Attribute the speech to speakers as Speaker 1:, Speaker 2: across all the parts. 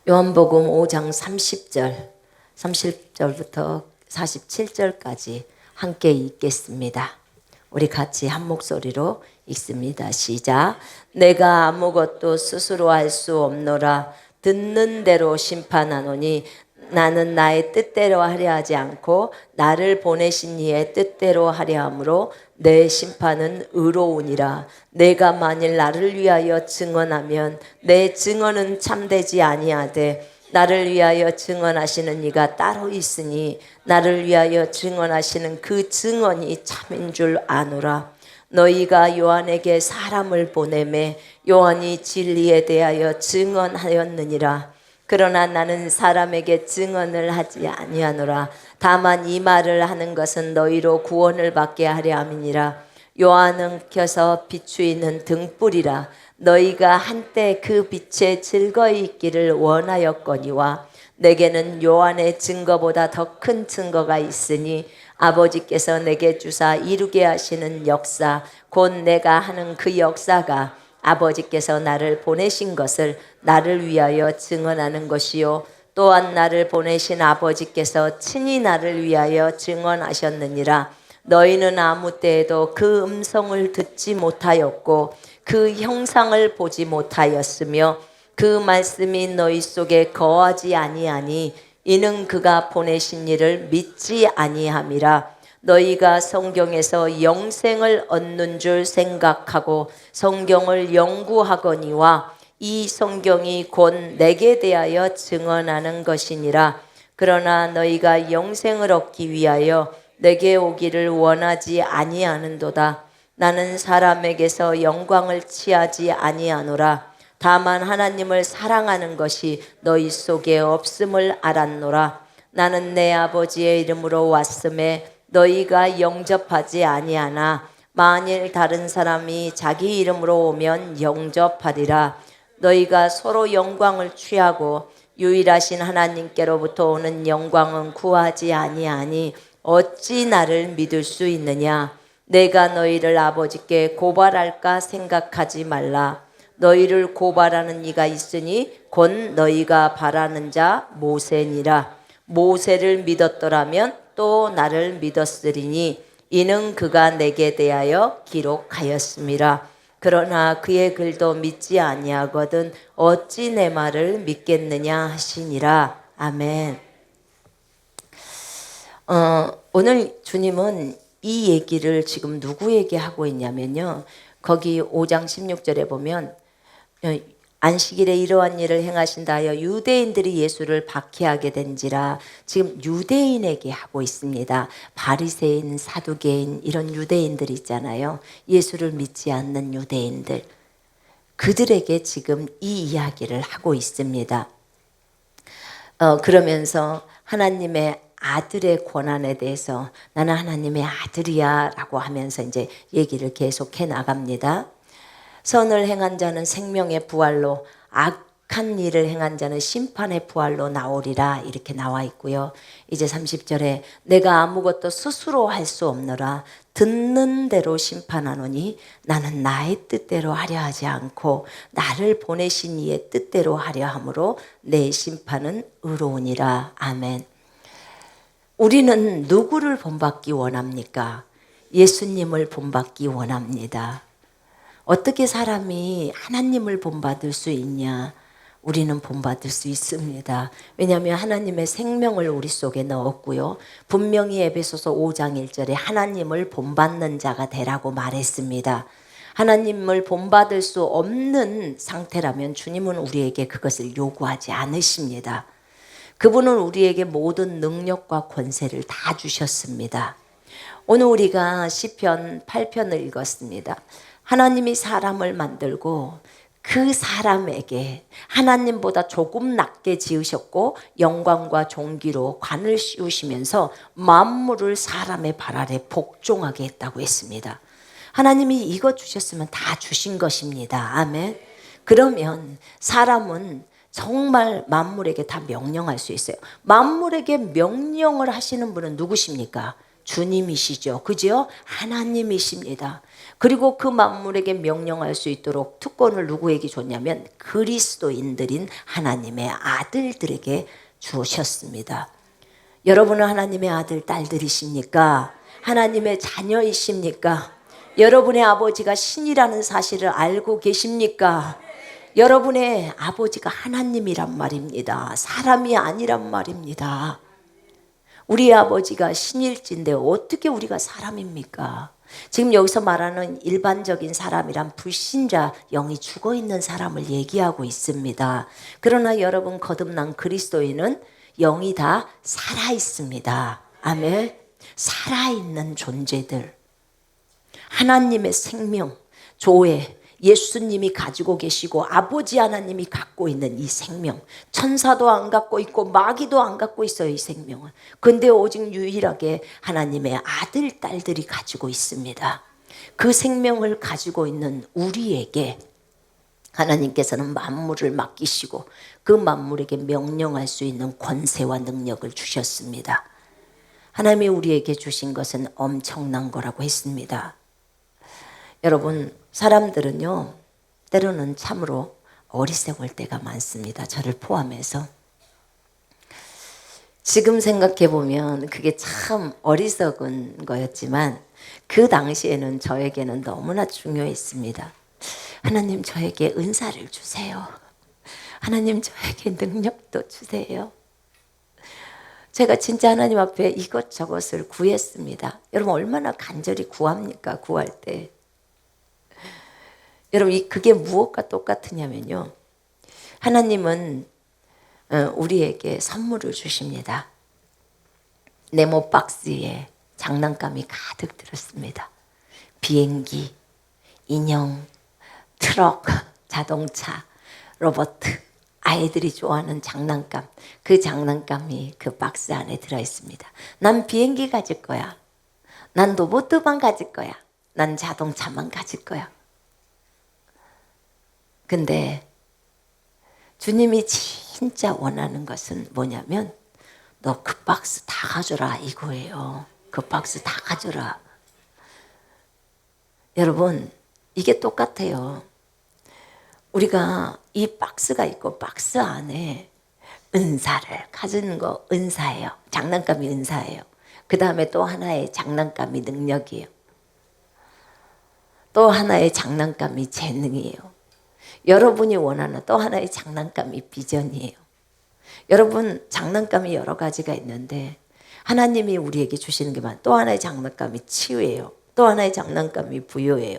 Speaker 1: 요한복음 5장 30절부터 47절까지 함께 읽겠습니다. 우리 같이 한 목소리로 읽습니다. 시작. 내가 아무것도 스스로 할 수 없노라. 듣는 대로 심판하노니 나는 나의 뜻대로 하려 하지 않고 나를 보내신 이의 뜻대로 하려 함으로 내 심판은 의로우니라. 내가 만일 나를 위하여 증언하면 내 증언은 참되지 아니하되 나를 위하여 증언하시는 이가 따로 있으니 나를 위하여 증언하시는 그 증언이 참인 줄 아노라. 너희가 요한에게 사람을 보내매 요한이 진리에 대하여 증언하였느니라. 그러나 나는 사람에게 증언을 하지 아니하노라. 다만 이 말을 하는 것은 너희로 구원을 받게 하려 함이니라. 요한은 켜서 비추이는 등불이라. 너희가 한때 그 빛에 즐거이 있기를 원하였거니와 내게는 요한의 증거보다 더 큰 증거가 있으니 아버지께서 내게 주사 이루게 하시는 역사 곧 내가 하는 그 역사가 아버지께서 나를 보내신 것을 나를 위하여 증언하는 것이요 또한 나를 보내신 아버지께서 친히 나를 위하여 증언하셨느니라. 너희는 아무 때에도 그 음성을 듣지 못하였고 그 형상을 보지 못하였으며 그 말씀이 너희 속에 거하지 아니하니 이는 그가 보내신 이를 믿지 아니함이라. 너희가 성경에서 영생을 얻는 줄 생각하고 성경을 연구하거니와 이 성경이 곧 내게 대하여 증언하는 것이니라. 그러나 너희가 영생을 얻기 위하여 내게 오기를 원하지 아니하는도다. 나는 사람에게서 영광을 취하지 아니하노라. 다만 하나님을 사랑하는 것이 너희 속에 없음을 알았노라. 나는 내 아버지의 이름으로 왔음에 너희가 영접하지 아니하나 만일 다른 사람이 자기 이름으로 오면 영접하리라. 너희가 서로 영광을 취하고 유일하신 하나님께로부터 오는 영광은 구하지 아니하니 어찌 나를 믿을 수 있느냐. 내가 너희를 아버지께 고발할까 생각하지 말라. 너희를 고발하는 이가 있으니 곧 너희가 바라는 자 모세니라. 모세를 믿었더라면 또 나를 믿었으리니 이는 그가 내게 대하여 기록하였음이라. 그러나 그의 글도 믿지 아니하거든 어찌 내 말을 믿겠느냐 하시니라. 아멘. 오늘 주님은 이 얘기를 지금 누구에게 하고 있냐면요, 거기 5장 16절에 보면 안식일에 이러한 일을 행하신다 하여 유대인들이 예수를 박해하게 된지라. 지금 유대인에게 하고 있습니다. 바리새인, 사두개인 이런 유대인들 있잖아요. 예수를 믿지 않는 유대인들, 그들에게 지금 이 이야기를 하고 있습니다. 그러면서 하나님의 아들의 권한에 대해서 나는 하나님의 아들이야 라고 하면서 이제 얘기를 계속해 나갑니다. 선을 행한 자는 생명의 부활로, 악한 일을 행한 자는 심판의 부활로 나오리라 이렇게 나와 있고요. 이제 30절에 내가 아무것도 스스로 할 수 없노라. 듣는 대로 심판하노니 나는 나의 뜻대로 하려 하지 않고 나를 보내신 이의 뜻대로 하려 함으로 내 심판은 의로우니라. 아멘. 우리는 누구를 본받기 원합니까? 예수님을 본받기 원합니다. 어떻게 사람이 하나님을 본받을 수 있냐? 우리는 본받을 수 있습니다. 왜냐하면 하나님의 생명을 우리 속에 넣었고요. 분명히 에베소서 5장 1절에 하나님을 본받는 자가 되라고 말했습니다. 하나님을 본받을 수 없는 상태라면 주님은 우리에게 그것을 요구하지 않으십니다. 그분은 우리에게 모든 능력과 권세를 다 주셨습니다. 오늘 우리가 시편 8편을 읽었습니다. 하나님이 사람을 만들고 그 사람에게 하나님보다 조금 낮게 지으셨고 영광과 존귀로 관을 씌우시면서 만물을 사람의 발 아래 복종하게 했다고 했습니다. 하나님이 이것 주셨으면 다 주신 것입니다. 아멘. 그러면 사람은 정말 만물에게 다 명령할 수 있어요. 만물에게 명령을 하시는 분은 누구십니까? 주님이시죠. 그죠? 하나님이십니다. 그리고 그 만물에게 명령할 수 있도록 특권을 누구에게 줬냐면 그리스도인들인 하나님의 아들들에게 주셨습니다. 여러분은 하나님의 아들, 딸들이십니까? 하나님의 자녀이십니까? 여러분의 아버지가 신이라는 사실을 알고 계십니까? 여러분의 아버지가 하나님이란 말입니다. 사람이 아니란 말입니다. 우리 아버지가 신일진데 어떻게 우리가 사람입니까? 지금 여기서 말하는 일반적인 사람이란 불신자, 영이 죽어있는 사람을 얘기하고 있습니다. 그러나 여러분 거듭난 그리스도인은 영이 다 살아있습니다. 아멘. 살아있는 존재들, 하나님의 생명, 조회, 예수님이 가지고 계시고 아버지 하나님이 갖고 있는 이 생명, 천사도 안 갖고 있고 마귀도 안 갖고 있어요. 이 생명은. 근데 오직 유일하게 하나님의 아들, 딸들이 가지고 있습니다. 그 생명을 가지고 있는 우리에게 하나님께서는 만물을 맡기시고 그 만물에게 명령할 수 있는 권세와 능력을 주셨습니다. 하나님이 우리에게 주신 것은 엄청난 거라고 했습니다. 여러분, 사람들은요, 때로는 참으로 어리석을 때가 많습니다. 저를 포함해서. 지금 생각해 보면 그게 참 어리석은 거였지만 그 당시에는 저에게는 너무나 중요했습니다. 하나님 저에게 은사를 주세요. 하나님 저에게 능력도 주세요. 제가 진짜 하나님 앞에 이것저것을 구했습니다. 여러분 얼마나 간절히 구합니까? 구할 때. 여러분 그게 무엇과 똑같으냐면요. 하나님은 우리에게 선물을 주십니다. 네모 박스에 장난감이 가득 들었습니다. 비행기, 인형, 트럭, 자동차, 로봇, 아이들이 좋아하는 장난감, 그 장난감이 그 박스 안에 들어있습니다. 난 비행기 가질 거야. 난 로봇만 가질 거야. 난 자동차만 가질 거야. 근데 주님이 진짜 원하는 것은 뭐냐면 너 그 박스 다 가져라 이거예요. 그 박스 다 가져라. 여러분 이게 똑같아요. 우리가 이 박스가 있고 박스 안에 은사를 가지는 거 은사예요. 장난감이 은사예요. 그 다음에 또 하나의 장난감이 능력이에요. 또 하나의 장난감이 재능이에요. 여러분이 원하는 또 하나의 장난감이 비전이에요. 여러분 장난감이 여러 가지가 있는데 하나님이 우리에게 주시는 게만 또 하나의 장난감이 치유예요. 또 하나의 장난감이 부여예요.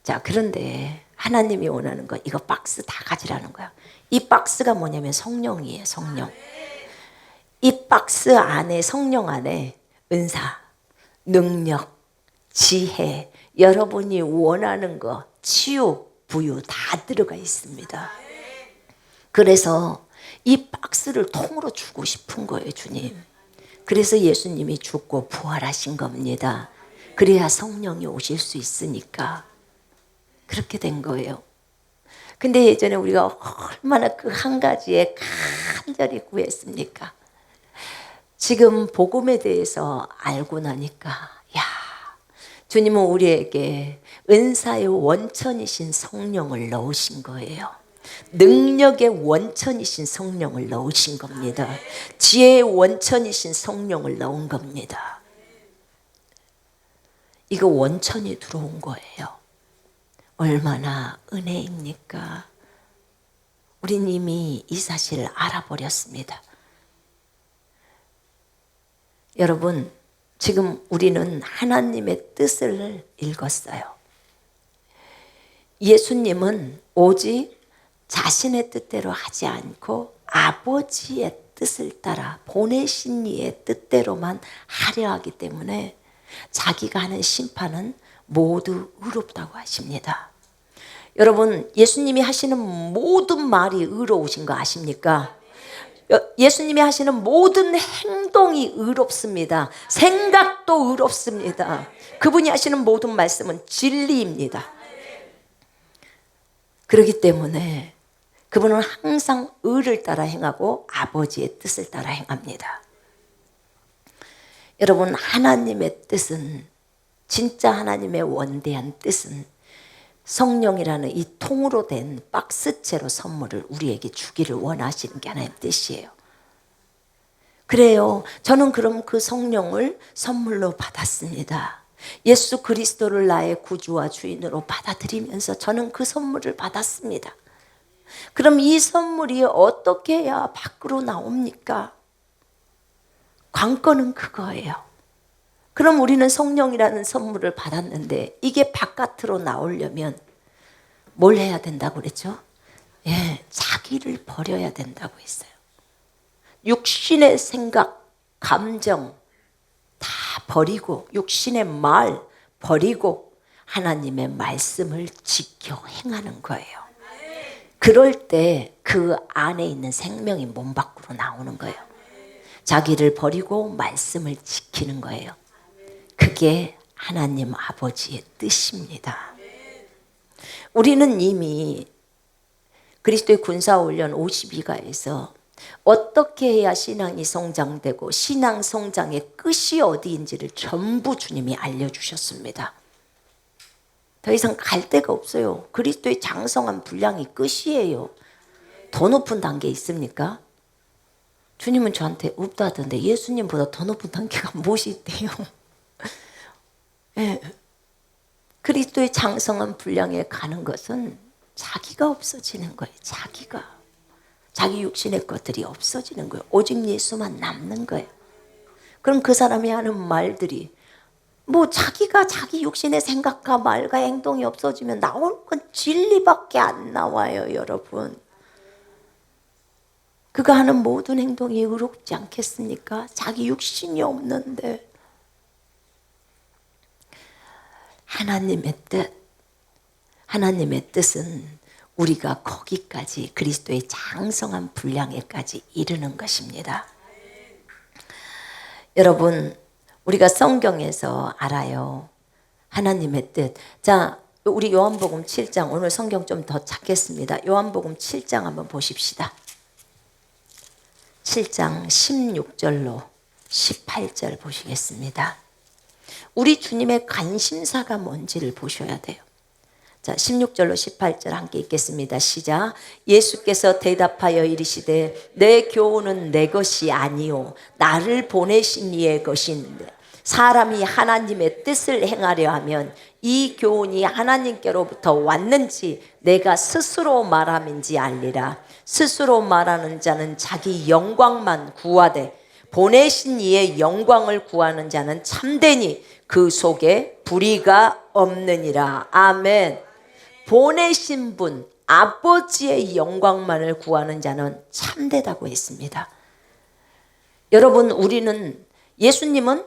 Speaker 1: 자, 그런데 하나님이 원하는 거 이거 박스 다 가지라는 거야. 이 박스가 뭐냐면 성령이에요. 성령. 이 박스 안에 성령 안에 은사, 능력, 지혜, 여러분이 원하는 거 치유, 부유 다 들어가 있습니다. 그래서 이 박스를 통으로 주고 싶은 거예요. 주님. 그래서 예수님이 죽고 부활하신 겁니다. 그래야 성령이 오실 수 있으니까 그렇게 된 거예요. 근데 예전에 우리가 얼마나 그 한 가지에 간절히 구했습니까? 지금 복음에 대해서 알고 나니까 야, 주님은 우리에게 은사의 원천이신 성령을 넣으신 거예요. 능력의 원천이신 성령을 넣으신 겁니다. 지혜의 원천이신 성령을 넣은 겁니다. 이거 원천이 들어온 거예요. 얼마나 은혜입니까? 우린 이미 이 사실을 알아버렸습니다. 여러분, 지금 우리는 하나님의 뜻을 읽었어요. 예수님은 오직 자신의 뜻대로 하지 않고 아버지의 뜻을 따라 보내신 이의 뜻대로만 하려 하기 때문에 자기가 하는 심판은 모두 의롭다고 하십니다. 여러분 예수님이 하시는 모든 말이 의로우신 거 아십니까? 예수님이 하시는 모든 행동이 의롭습니다. 생각도 의롭습니다. 그분이 하시는 모든 말씀은 진리입니다. 그렇기 때문에 그분은 항상 의를 따라 행하고 아버지의 뜻을 따라 행합니다. 여러분, 하나님의 뜻은, 진짜 하나님의 원대한 뜻은 성령이라는 이 통으로 된 박스째로 선물을 우리에게 주기를 원하시는 게 하나님의 뜻이에요. 그래요. 저는 그럼 그 성령을 선물로 받았습니다. 예수 그리스도를 나의 구주와 주인으로 받아들이면서 저는 그 선물을 받았습니다. 그럼 이 선물이 어떻게 해야 밖으로 나옵니까? 관건은 그거예요. 그럼 우리는 성령이라는 선물을 받았는데 이게 바깥으로 나오려면 뭘 해야 된다고 그랬죠? 예, 자기를 버려야 된다고 했어요. 육신의 생각, 감정 다 버리고, 육신의 말 버리고 하나님의 말씀을 지켜 행하는 거예요. 그럴 때 그 안에 있는 생명이 몸 밖으로 나오는 거예요. 자기를 버리고 말씀을 지키는 거예요. 그게 하나님 아버지의 뜻입니다. 우리는 이미 그리스도의 군사훈련 52가에서 어떻게 해야 신앙이 성장되고 신앙 성장의 끝이 어디인지를 전부 주님이 알려주셨습니다. 더 이상 갈 데가 없어요. 그리스도의 장성한 분량이 끝이에요. 더 높은 단계 있습니까? 주님은 저한테 없다 하던데 예수님보다 더 높은 단계가 무엇이 있대요? 네. 그리스도의 장성한 분량에 가는 것은 자기가 없어지는 거예요. 자기 육신의 것들이 없어지는 거예요. 오직 예수만 남는 거예요. 그럼 그 사람이 하는 말들이 뭐 자기가 자기 육신의 생각과 말과 행동이 없어지면 나올 건 진리밖에 안 나와요, 여러분. 그가 하는 모든 행동이 의롭지 않겠습니까? 자기 육신이 없는데. 하나님의 뜻은 우리가 거기까지 그리스도의 장성한 분량에까지 이르는 것입니다. 여러분, 우리가 성경에서 알아요. 하나님의 뜻. 자, 우리 요한복음 7장, 오늘 성경 좀 더 찾겠습니다. 요한복음 7장 한번 보십시다. 7장 16절로 18절 보시겠습니다. 우리 주님의 관심사가 뭔지를 보셔야 돼요. 자, 16절로 18절 함께 읽겠습니다. 시작. 예수께서 대답하여 이르시되 내 교훈은 내 것이 아니요 나를 보내신 이의 것인데 사람이 하나님의 뜻을 행하려 하면 이 교훈이 하나님께로부터 왔는지 내가 스스로 말함인지 알리라. 스스로 말하는 자는 자기 영광만 구하되 보내신 이의 영광을 구하는 자는 참되니 그 속에 불의가 없느니라. 아멘. 보내신 분, 아버지의 영광만을 구하는 자는 참되다고 했습니다. 여러분, 우리는 예수님은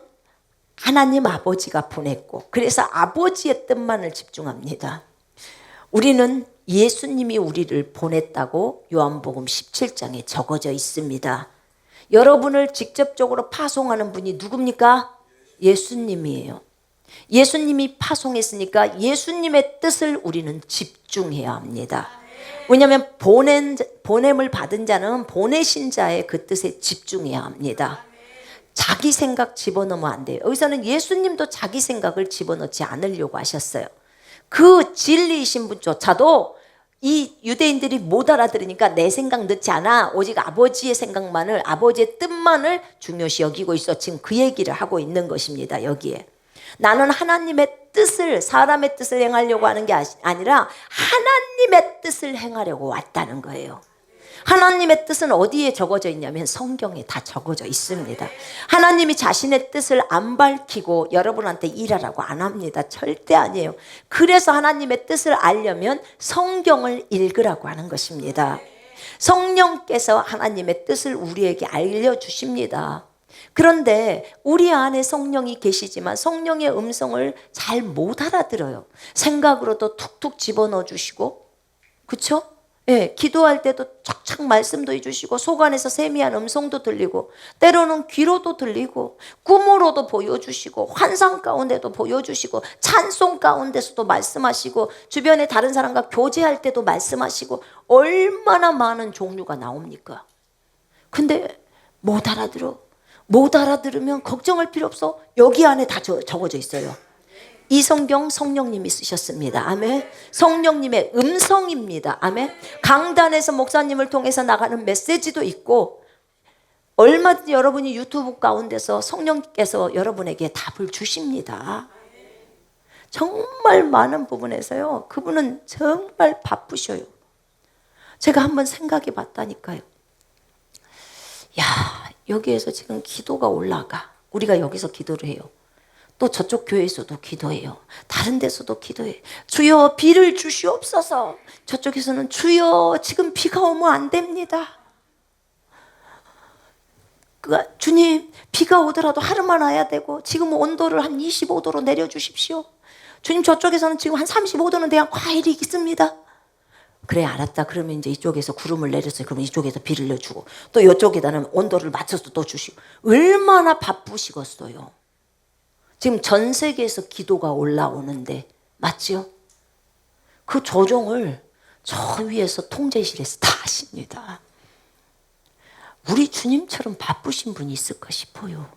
Speaker 1: 하나님 아버지가 보냈고 그래서 아버지의 뜻만을 집중합니다. 우리는 예수님이 우리를 보냈다고 요한복음 17장에 적어져 있습니다. 여러분을 직접적으로 파송하는 분이 누굽니까? 예수님이에요. 예수님이 파송했으니까 예수님의 뜻을 우리는 집중해야 합니다. 왜냐하면 보냄을 받은 자는 보내신 자의 그 뜻에 집중해야 합니다. 자기 생각 집어넣으면 안 돼요. 여기서는 예수님도 자기 생각을 집어넣지 않으려고 하셨어요. 그 진리이신 분조차도 이 유대인들이 못 알아들으니까 내 생각 넣지 않아. 오직 아버지의 생각만을, 아버지의 뜻만을 중요시 여기고 있어. 지금 그 얘기를 하고 있는 것입니다. 여기에 나는 하나님의 뜻을, 사람의 뜻을 행하려고 하는 게 아니라 하나님의 뜻을 행하려고 왔다는 거예요. 하나님의 뜻은 어디에 적어져 있냐면 성경에 다 적어져 있습니다. 하나님이 자신의 뜻을 안 밝히고 여러분한테 일하라고 안 합니다. 절대 아니에요. 그래서 하나님의 뜻을 알려면 성경을 읽으라고 하는 것입니다. 성령께서 하나님의 뜻을 우리에게 알려주십니다. 그런데 우리 안에 성령이 계시지만 성령의 음성을 잘 못 알아들어요. 생각으로도 툭툭 집어넣어 주시고, 그렇죠? 예, 기도할 때도 척척 말씀도 해주시고 속 안에서 세미한 음성도 들리고 때로는 귀로도 들리고 꿈으로도 보여주시고 환상 가운데도 보여주시고 찬송 가운데서도 말씀하시고 주변에 다른 사람과 교제할 때도 말씀하시고 얼마나 많은 종류가 나옵니까? 근데 못 알아들어. 못 알아들으면 걱정할 필요 없어. 여기 안에 다 적어져 있어요. 이 성경 성령님이 쓰셨습니다. 아멘. 성령님의 음성입니다. 아멘. 강단에서 목사님을 통해서 나가는 메시지도 있고, 얼마든지 여러분이 유튜브 가운데서 성령께서 여러분에게 답을 주십니다. 정말 많은 부분에서요, 그분은 정말 바쁘셔요. 제가 한번 생각해 봤다니까요. 야, 여기에서 지금 기도가 올라가. 우리가 여기서 기도를 해요. 또 저쪽 교회에서도 기도해요. 다른 데서도 기도해요. 주여 비를 주시옵소서. 저쪽에서는 주여 지금 비가 오면 안 됩니다. 주님 비가 오더라도 하루만 와야 되고, 지금 온도를 한 25도로 내려주십시오. 주님 저쪽에서는 지금 한 35도는 돼야 과일이 있습니다. 그래 알았다. 그러면 이제 이쪽에서 구름을 내렸어요. 그러면 이쪽에서 비를 내주고, 또 이쪽에다는 온도를 맞춰서 또 주시고. 얼마나 바쁘시겠어요. 지금 전 세계에서 기도가 올라오는데, 맞지요? 그 조정을 저 위에서 통제실에서 다 하십니다. 우리 주님처럼 바쁘신 분이 있을까 싶어요.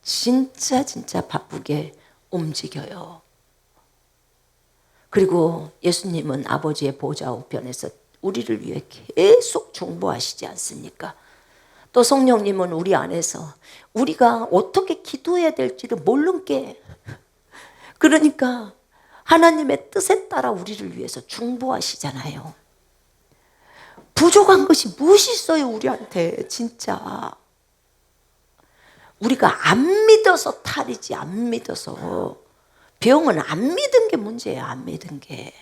Speaker 1: 진짜 바쁘게 움직여요. 그리고 예수님은 아버지의 보좌 우편에서 우리를 위해 계속 중보하시지 않습니까? 또 성령님은 우리 안에서 우리가 어떻게 기도해야 될지를 모르는 게, 그러니까 하나님의 뜻에 따라 우리를 위해서 중보하시잖아요. 부족한 것이 무엇이 있어요 우리한테. 진짜 우리가 안 믿어서 탈이지, 안 믿어서. 병은 안 믿은 게 문제예요. 안 믿은 게.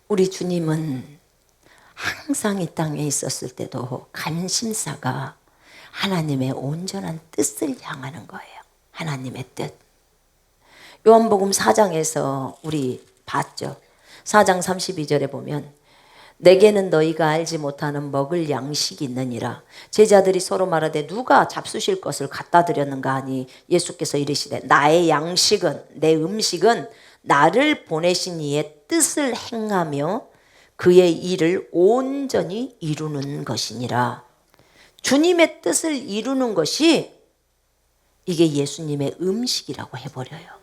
Speaker 1: 우리 주님은 항상 이 땅에 있었을 때도 관심사가 하나님의 온전한 뜻을 향하는 거예요. 하나님의 뜻. 요한복음 4장에서 우리 봤죠. 4장 32절에 보면, 내게는 너희가 알지 못하는 먹을 양식이 있느니라. 제자들이 서로 말하되 누가 잡수실 것을 갖다 드렸는가 하니, 예수께서 이르시되 나의 양식은, 내 음식은 나를 보내신 이의 뜻을 행하며 그의 일을 온전히 이루는 것이니라. 주님의 뜻을 이루는 것이 이게 예수님의 음식이라고 해버려요.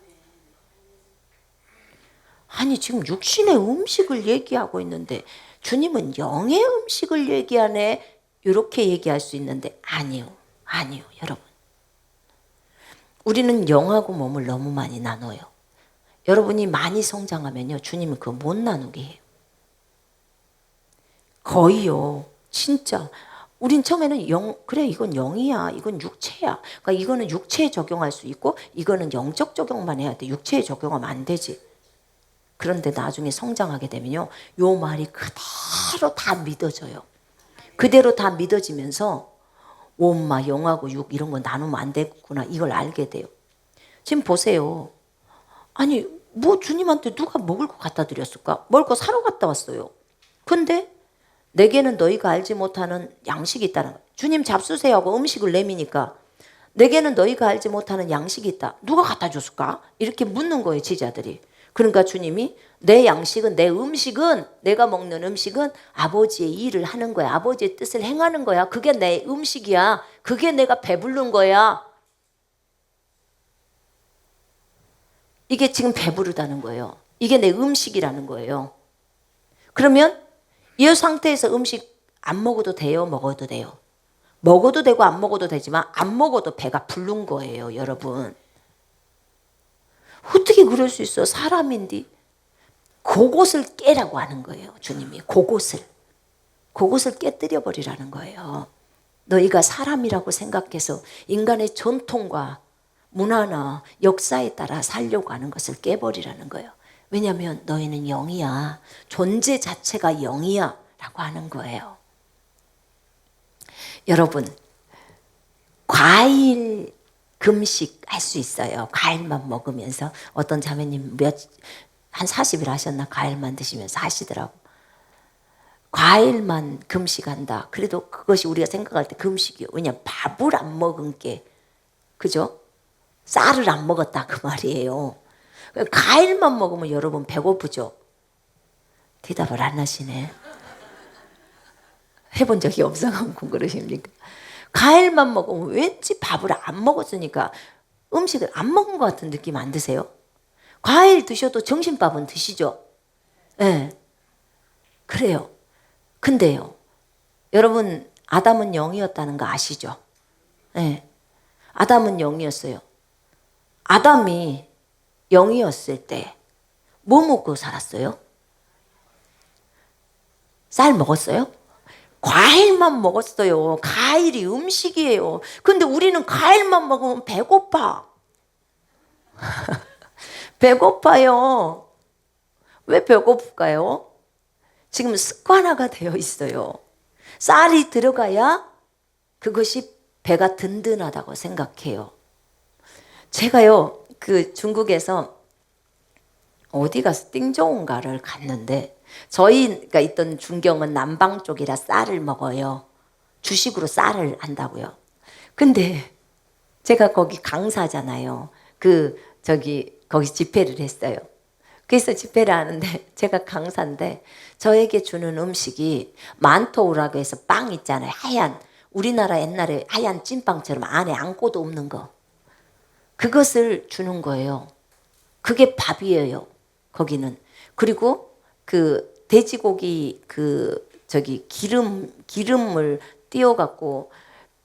Speaker 1: 아니 지금 육신의 음식을 얘기하고 있는데 주님은 영의 음식을 얘기하네, 이렇게 얘기할 수 있는데 아니요 여러분. 우리는 영하고 몸을 너무 많이 나눠요. 여러분이 많이 성장하면요, 주님은 그거 못 나누게 해요. 거의요. 진짜 우린 처음에는 그래 이건 영이야, 이건 육체야. 그러니까 이거는 육체에 적용할 수 있고 이거는 영적 적용만 해야 돼. 육체에 적용하면 안 되지. 그런데 나중에 성장하게 되면요, 요 말이 그대로 다 믿어져요. 그대로 다 믿어지면서 엄마 영하고 육 이런 거 나누면 안 되겠구나, 이걸 알게 돼요. 지금 보세요. 아니 뭐 주님한테 누가 먹을 거 갖다 드렸을까? 먹을 거 사러 갔다 왔어요. 근데 내게는 너희가 알지 못하는 양식이 있다는 거예요. 주님 잡수세요 하고 음식을 내미니까 내게는 너희가 알지 못하는 양식이 있다. 누가 갖다 줬을까? 이렇게 묻는 거예요, 제자들이. 그러니까 주님이 내 양식은, 내 음식은, 내가 먹는 음식은 아버지의 일을 하는 거야. 아버지의 뜻을 행하는 거야. 그게 내 음식이야. 그게 내가 배부른 거야. 이게 지금 배부르다는 거예요. 이게 내 음식이라는 거예요. 그러면 이 상태에서 음식 안 먹어도 돼요? 먹어도 돼요? 먹어도 되고 안 먹어도 되지만 안 먹어도 배가 부른 거예요, 여러분. 어떻게 그럴 수 있어? 사람인데. 그곳을 깨라고 하는 거예요, 주님이. 그곳을 깨뜨려 버리라는 거예요. 너희가 사람이라고 생각해서 인간의 전통과 문화나 역사에 따라 살려고 하는 것을 깨버리라는 거예요. 왜냐하면 너희는 영이야. 존재 자체가 영이야 라고 하는 거예요. 여러분, 과일 금식 할 수 있어요. 과일만 먹으면서. 어떤 자매님 한 40일 하셨나? 과일만 드시면서 하시더라고. 과일만 금식한다. 그래도 그것이 우리가 생각할 때 금식이요. 왜냐하면 밥을 안 먹은 게, 그죠? 쌀을 안 먹었다 그 말이에요. 과일만 먹으면 여러분 배고프죠? 대답을 안 하시네. 해본 적이 없어갖고 그러십니까? 과일만 먹으면 왠지 밥을 안 먹었으니까 음식을 안 먹은 것 같은 느낌 안 드세요? 과일 드셔도 점심밥은 드시죠? 네. 그래요. 근데요, 여러분, 아담은 영이었다는 거 아시죠? 네. 아담은 영이었어요. 아담이 영이었을 때 뭐 먹고 살았어요? 쌀 먹었어요? 과일만 먹었어요. 과일이 음식이에요. 근데 우리는 과일만 먹으면 배고파. 배고파요. 왜 배고플까요? 지금 습관화가 되어 있어요. 쌀이 들어가야 그것이 배가 든든하다고 생각해요. 제가요, 그 중국에서 어디 가서 띵저운가를 갔는데 저희가 있던 중경은 남방 쪽이라 쌀을 먹어요. 주식으로 쌀을 한다고요. 근데 제가 거기 강사잖아요. 거기 집회를 했어요. 그래서 집회를 하는데 제가 강사인데 저에게 주는 음식이 만토우라고 해서 빵 있잖아요. 하얀, 우리나라 옛날에 하얀 찐빵처럼 안에 아무것도 없는 거. 그것을 주는 거예요. 그게 밥이에요. 거기는. 그리고 그 돼지고기 기름을 띄워갖고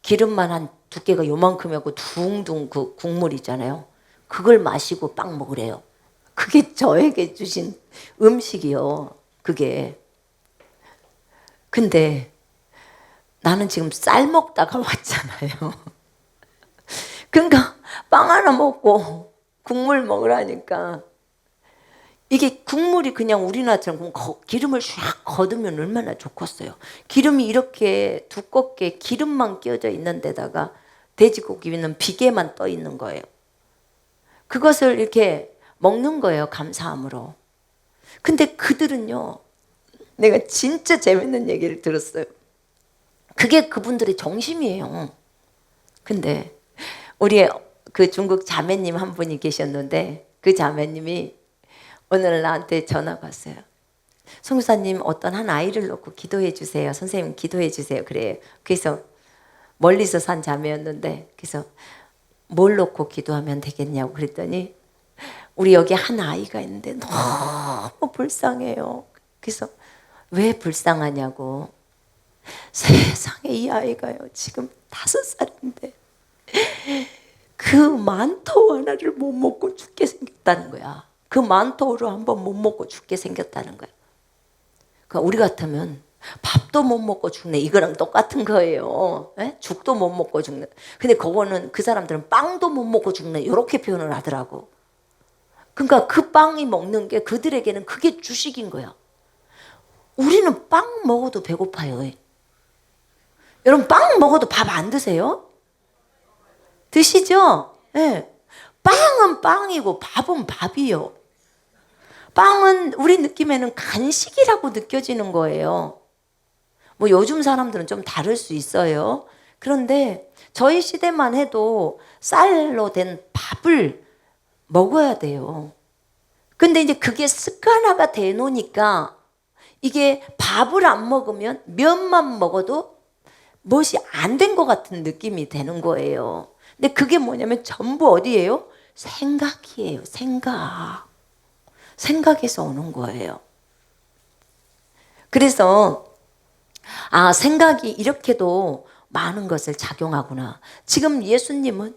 Speaker 1: 기름만 한 두께가 요만큼 하고 둥둥 그 국물 있잖아요. 그걸 마시고 빵 먹으래요. 그게 저에게 주신 음식이요. 그게. 근데 나는 지금 쌀 먹다가 왔잖아요. 그러니까 빵 하나 먹고 국물 먹으라니까 이게 국물이 그냥 우리나라처럼 기름을 샥 거두면 얼마나 좋겠어요. 기름이 이렇게 두껍게 기름만 끼어져 있는 데다가 돼지고기는 비계만 떠 있는 거예요. 그것을 이렇게 먹는 거예요. 감사함으로. 근데 그들은요, 내가 진짜 재밌는 얘기를 들었어요. 그게 그분들의 정심이에요. 근데 우리 그 중국 자매님 한 분이 계셨는데 그 자매님이 오늘 나한테 전화가 왔어요. 선교사님 어떤 한 아이를 놓고 기도해 주세요. 선생님 기도해 주세요. 그래요. 그래서 멀리서 산 자매였는데 그래서 뭘 놓고 기도하면 되겠냐고 그랬더니 우리 여기 한 아이가 있는데 너무 불쌍해요. 그래서 왜 불쌍하냐고. 세상에 이 아이가요 지금 5살인데 그 만토 하나를 못 먹고 죽게 생겼다는 거야. 그 만토를 한번 못 먹고 죽게 생겼다는 거야. 그러니까 우리 같으면 밥도 못 먹고 죽네. 이거랑 똑같은 거예요. 에? 죽도 못 먹고 죽네. 근데 그거는 그 사람들은 빵도 못 먹고 죽네. 이렇게 표현을 하더라고. 그러니까 그 빵이 먹는 게 그들에게는 그게 주식인 거야. 우리는 빵 먹어도 배고파요. 여러분 빵 먹어도 밥 안 드세요? 드시죠? 네. 빵은 빵이고 밥은 밥이요. 빵은 우리 느낌에는 간식이라고 느껴지는 거예요. 뭐 요즘 사람들은 좀 다를 수 있어요. 그런데 저희 시대만 해도 쌀로 된 밥을 먹어야 돼요. 근데 이제 그게 습관화가 돼 놓으니까 이게 밥을 안 먹으면 면만 먹어도 무엇이 안 된 것 같은 느낌이 되는 거예요. 근데 그게 뭐냐면 전부 어디예요? 생각이에요. 생각에서 오는 거예요. 그래서 생각이 이렇게도 많은 것을 작용하구나. 지금 예수님은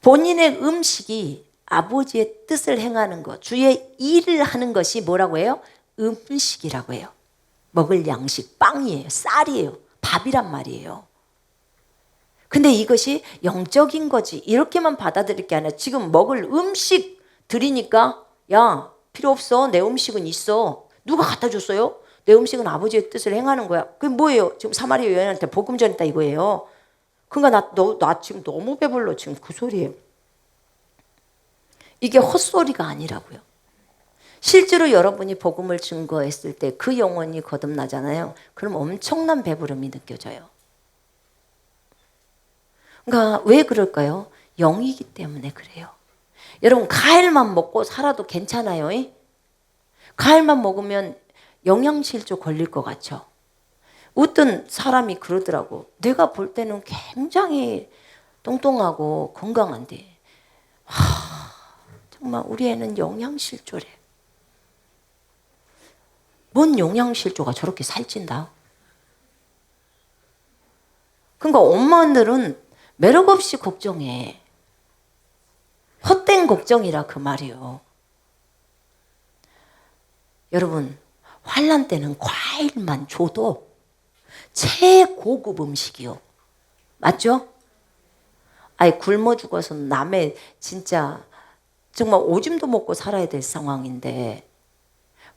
Speaker 1: 본인의 음식이 아버지의 뜻을 행하는 것, 주의 일을 하는 것이 뭐라고 해요? 음식이라고 해요. 먹을 양식, 빵이에요. 쌀이에요. 밥이란 말이에요. 근데 이것이 영적인 거지. 이렇게만 받아들일 게 아니라 지금 먹을 음식 드리니까 야, 필요 없어. 내 음식은 있어. 누가 갖다 줬어요? 내 음식은 아버지의 뜻을 행하는 거야. 그게 뭐예요? 지금 사마리아 여인한테 복음 전했다 이거예요. 그러니까 나 지금 너무 배불러. 지금 그 소리예요. 이게 헛소리가 아니라고요. 실제로 여러분이 복음을 증거했을 때 그 영혼이 거듭나잖아요. 그럼 엄청난 배부름이 느껴져요. 그러니까 왜 그럴까요? 영이기 때문에 그래요. 여러분 과일만 먹고 살아도 괜찮아요. 과일만 먹으면 영양실조 걸릴 것 같죠? 어떤 사람이 그러더라고. 내가 볼 때는 굉장히 똥똥하고 건강한데 정말 우리 애는 영양실조래. 뭔 영양실조가 저렇게 살찐다? 그러니까 엄마들은 매력 없이 걱정해. 헛된 걱정이라 그 말이요. 여러분, 환난 때는 과일만 줘도 최고급 음식이요. 맞죠? 아니 굶어 죽어서 남의 진짜 정말 오줌도 먹고 살아야 될 상황인데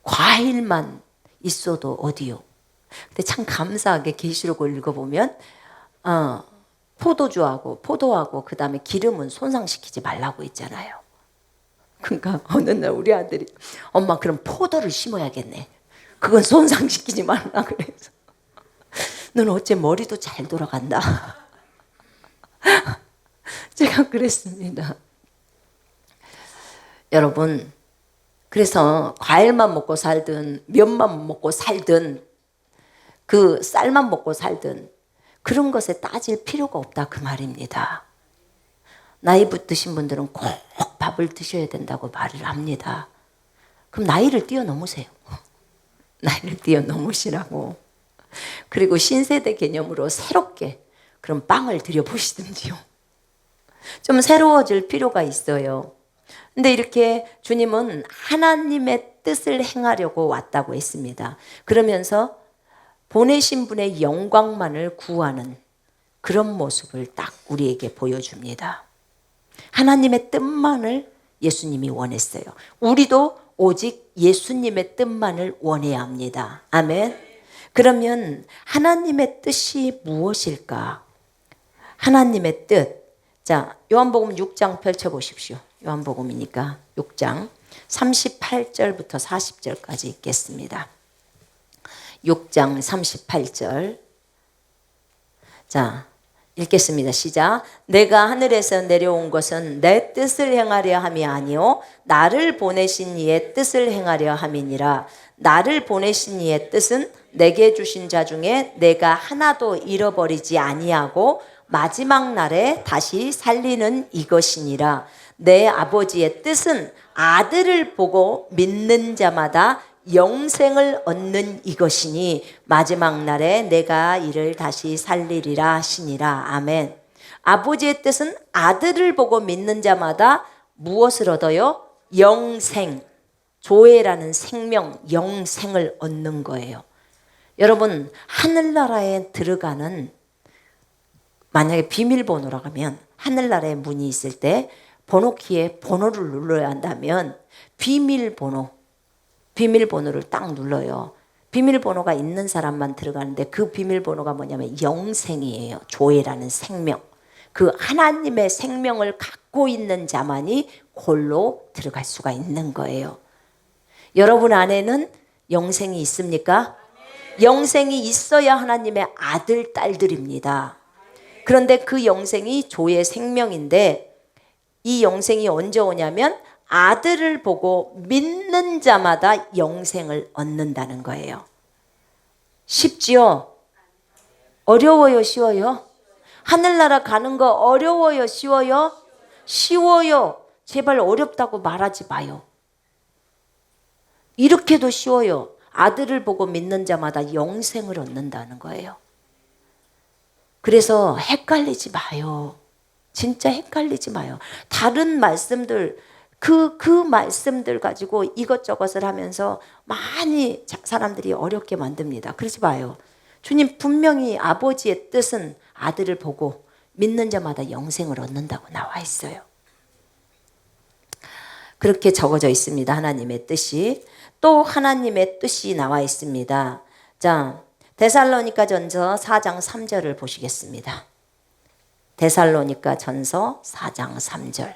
Speaker 1: 과일만 있어도 어디요? 근데 참 감사하게 계시록을 읽어보면 포도하고 그 다음에 기름은 손상시키지 말라고 있잖아요. 그러니까 어느 날 우리 아들이 엄마 그럼 포도를 심어야겠네. 그건 손상시키지 말라 그래서 넌 어째 머리도 잘 돌아간다. 제가 그랬습니다. 여러분, 그래서 과일만 먹고 살든 면만 먹고 살든 그 쌀만 먹고 살든 그런 것에 따질 필요가 없다 그 말입니다. 나이 드신 분들은 꼭 밥을 드셔야 된다고 말을 합니다. 그럼 나이를 뛰어넘으세요. 나이를 뛰어넘으시라고. 그리고 신세대 개념으로 새롭게 그럼 빵을 드려보시든지요. 좀 새로워질 필요가 있어요. 근데 이렇게 주님은 하나님의 뜻을 행하려고 왔다고 했습니다. 그러면서 보내신 분의 영광만을 구하는 그런 모습을 딱 우리에게 보여줍니다. 하나님의 뜻만을 예수님이 원했어요. 우리도 오직 예수님의 뜻만을 원해야 합니다. 아멘. 그러면 하나님의 뜻이 무엇일까? 하나님의 뜻. 자, 요한복음 6장 펼쳐보십시오. 요한복음이니까 6장 38절부터 40절까지 읽겠습니다. 6장 38절. 자, 읽겠습니다. 시작. 내가 하늘에서 내려온 것은 내 뜻을 행하려 함이 아니요 나를 보내신 이의 뜻을 행하려 함이니라. 나를 보내신 이의 뜻은 내게 주신 자 중에 내가 하나도 잃어버리지 아니하고 마지막 날에 다시 살리는 이것이니라. 내 아버지의 뜻은 아들을 보고 믿는 자마다 영생을 얻는 이것이니 마지막 날에 내가 이를 다시 살리리라 하시니라. 아멘. 아버지의 뜻은 아들을 보고 믿는 자마다 무엇을 얻어요? 영생. 조회라는 생명, 영생을 얻는 거예요. 여러분, 하늘나라에 들어가는 만약에 비밀번호라고 하면 하늘나라에 문이 있을 때 번호키에 번호를 눌러야 한다면 비밀번호를 딱 눌러요. 비밀번호가 있는 사람만 들어가는데 그 비밀번호가 뭐냐면 영생이에요. 조회라는 생명. 그 하나님의 생명을 갖고 있는 자만이 홀로 들어갈 수가 있는 거예요. 여러분 안에는 영생이 있습니까? 영생이 있어야 하나님의 아들, 딸들입니다. 그런데 그 영생이 조의 생명인데 이 영생이 언제 오냐면 아들을 보고 믿는 자마다 영생을 얻는다는 거예요. 쉽지요? 어려워요? 쉬워요? 하늘나라 가는 거 어려워요? 쉬워요? 쉬워요. 제발 어렵다고 말하지 마요. 이렇게도 쉬워요. 아들을 보고 믿는 자마다 영생을 얻는다는 거예요. 그래서 헷갈리지 마요. 진짜 헷갈리지 마요. 다른 말씀들 그 말씀들 가지고 이것저것을 하면서 많이 사람들이 어렵게 만듭니다. 그러지 마요. 주님 분명히 아버지의 뜻은 아들을 보고 믿는 자마다 영생을 얻는다고 나와 있어요. 그렇게 적어져 있습니다. 하나님의 뜻이. 또 하나님의 뜻이 나와 있습니다. 자, 데살로니가전서 4장 3절을 보시겠습니다. 데살로니가전서 4장 3절.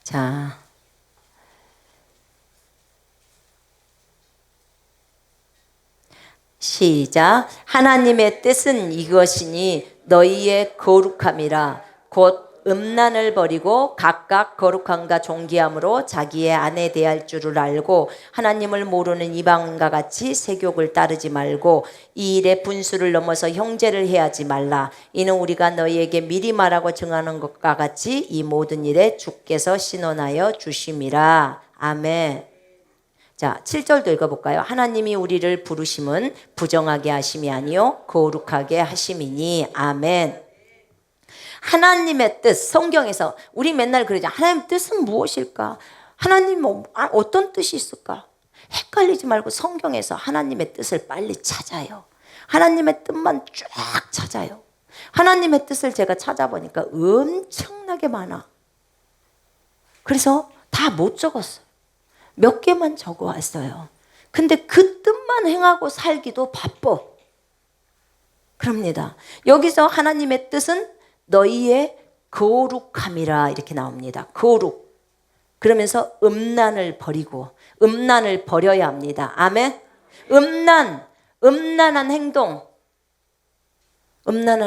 Speaker 1: 자, 시작. 하나님의 뜻은 이것이니 너희의 거룩함이라. 곧 음란을 버리고 각각 거룩함과 존귀함으로 자기의 아내 대할 줄을 알고 하나님을 모르는 이방인과 같이 세욕을 따르지 말고 이 일에 분수를 넘어서 형제를 해하지 말라. 이는 우리가 너희에게 미리 말하고 증하는 것과 같이 이 모든 일에 주께서 신원하여 주심이라. 아멘. 자, 7절도 읽어볼까요? 하나님이 우리를 부르심은 부정하게 하심이 아니요 거룩하게 하심이니. 아멘. 하나님의 뜻, 성경에서 우리 맨날 그러죠. 하나님의 뜻은 무엇일까? 하나님 어떤 뜻이 있을까? 헷갈리지 말고 성경에서 하나님의 뜻을 빨리 찾아요. 하나님의 뜻만 쫙 찾아요. 하나님의 뜻을 제가 찾아보니까 엄청나게 많아. 그래서 다 못 적었어요. 몇 개만 적어왔어요. 근데 그 뜻만 행하고 살기도 바빠. 그럽니다. 여기서 하나님의 뜻은 너희의 거룩함이라 이렇게 나옵니다. 거룩. 그러면서 음란을 버리고 음란을 버려야 합니다. 아멘. 음란한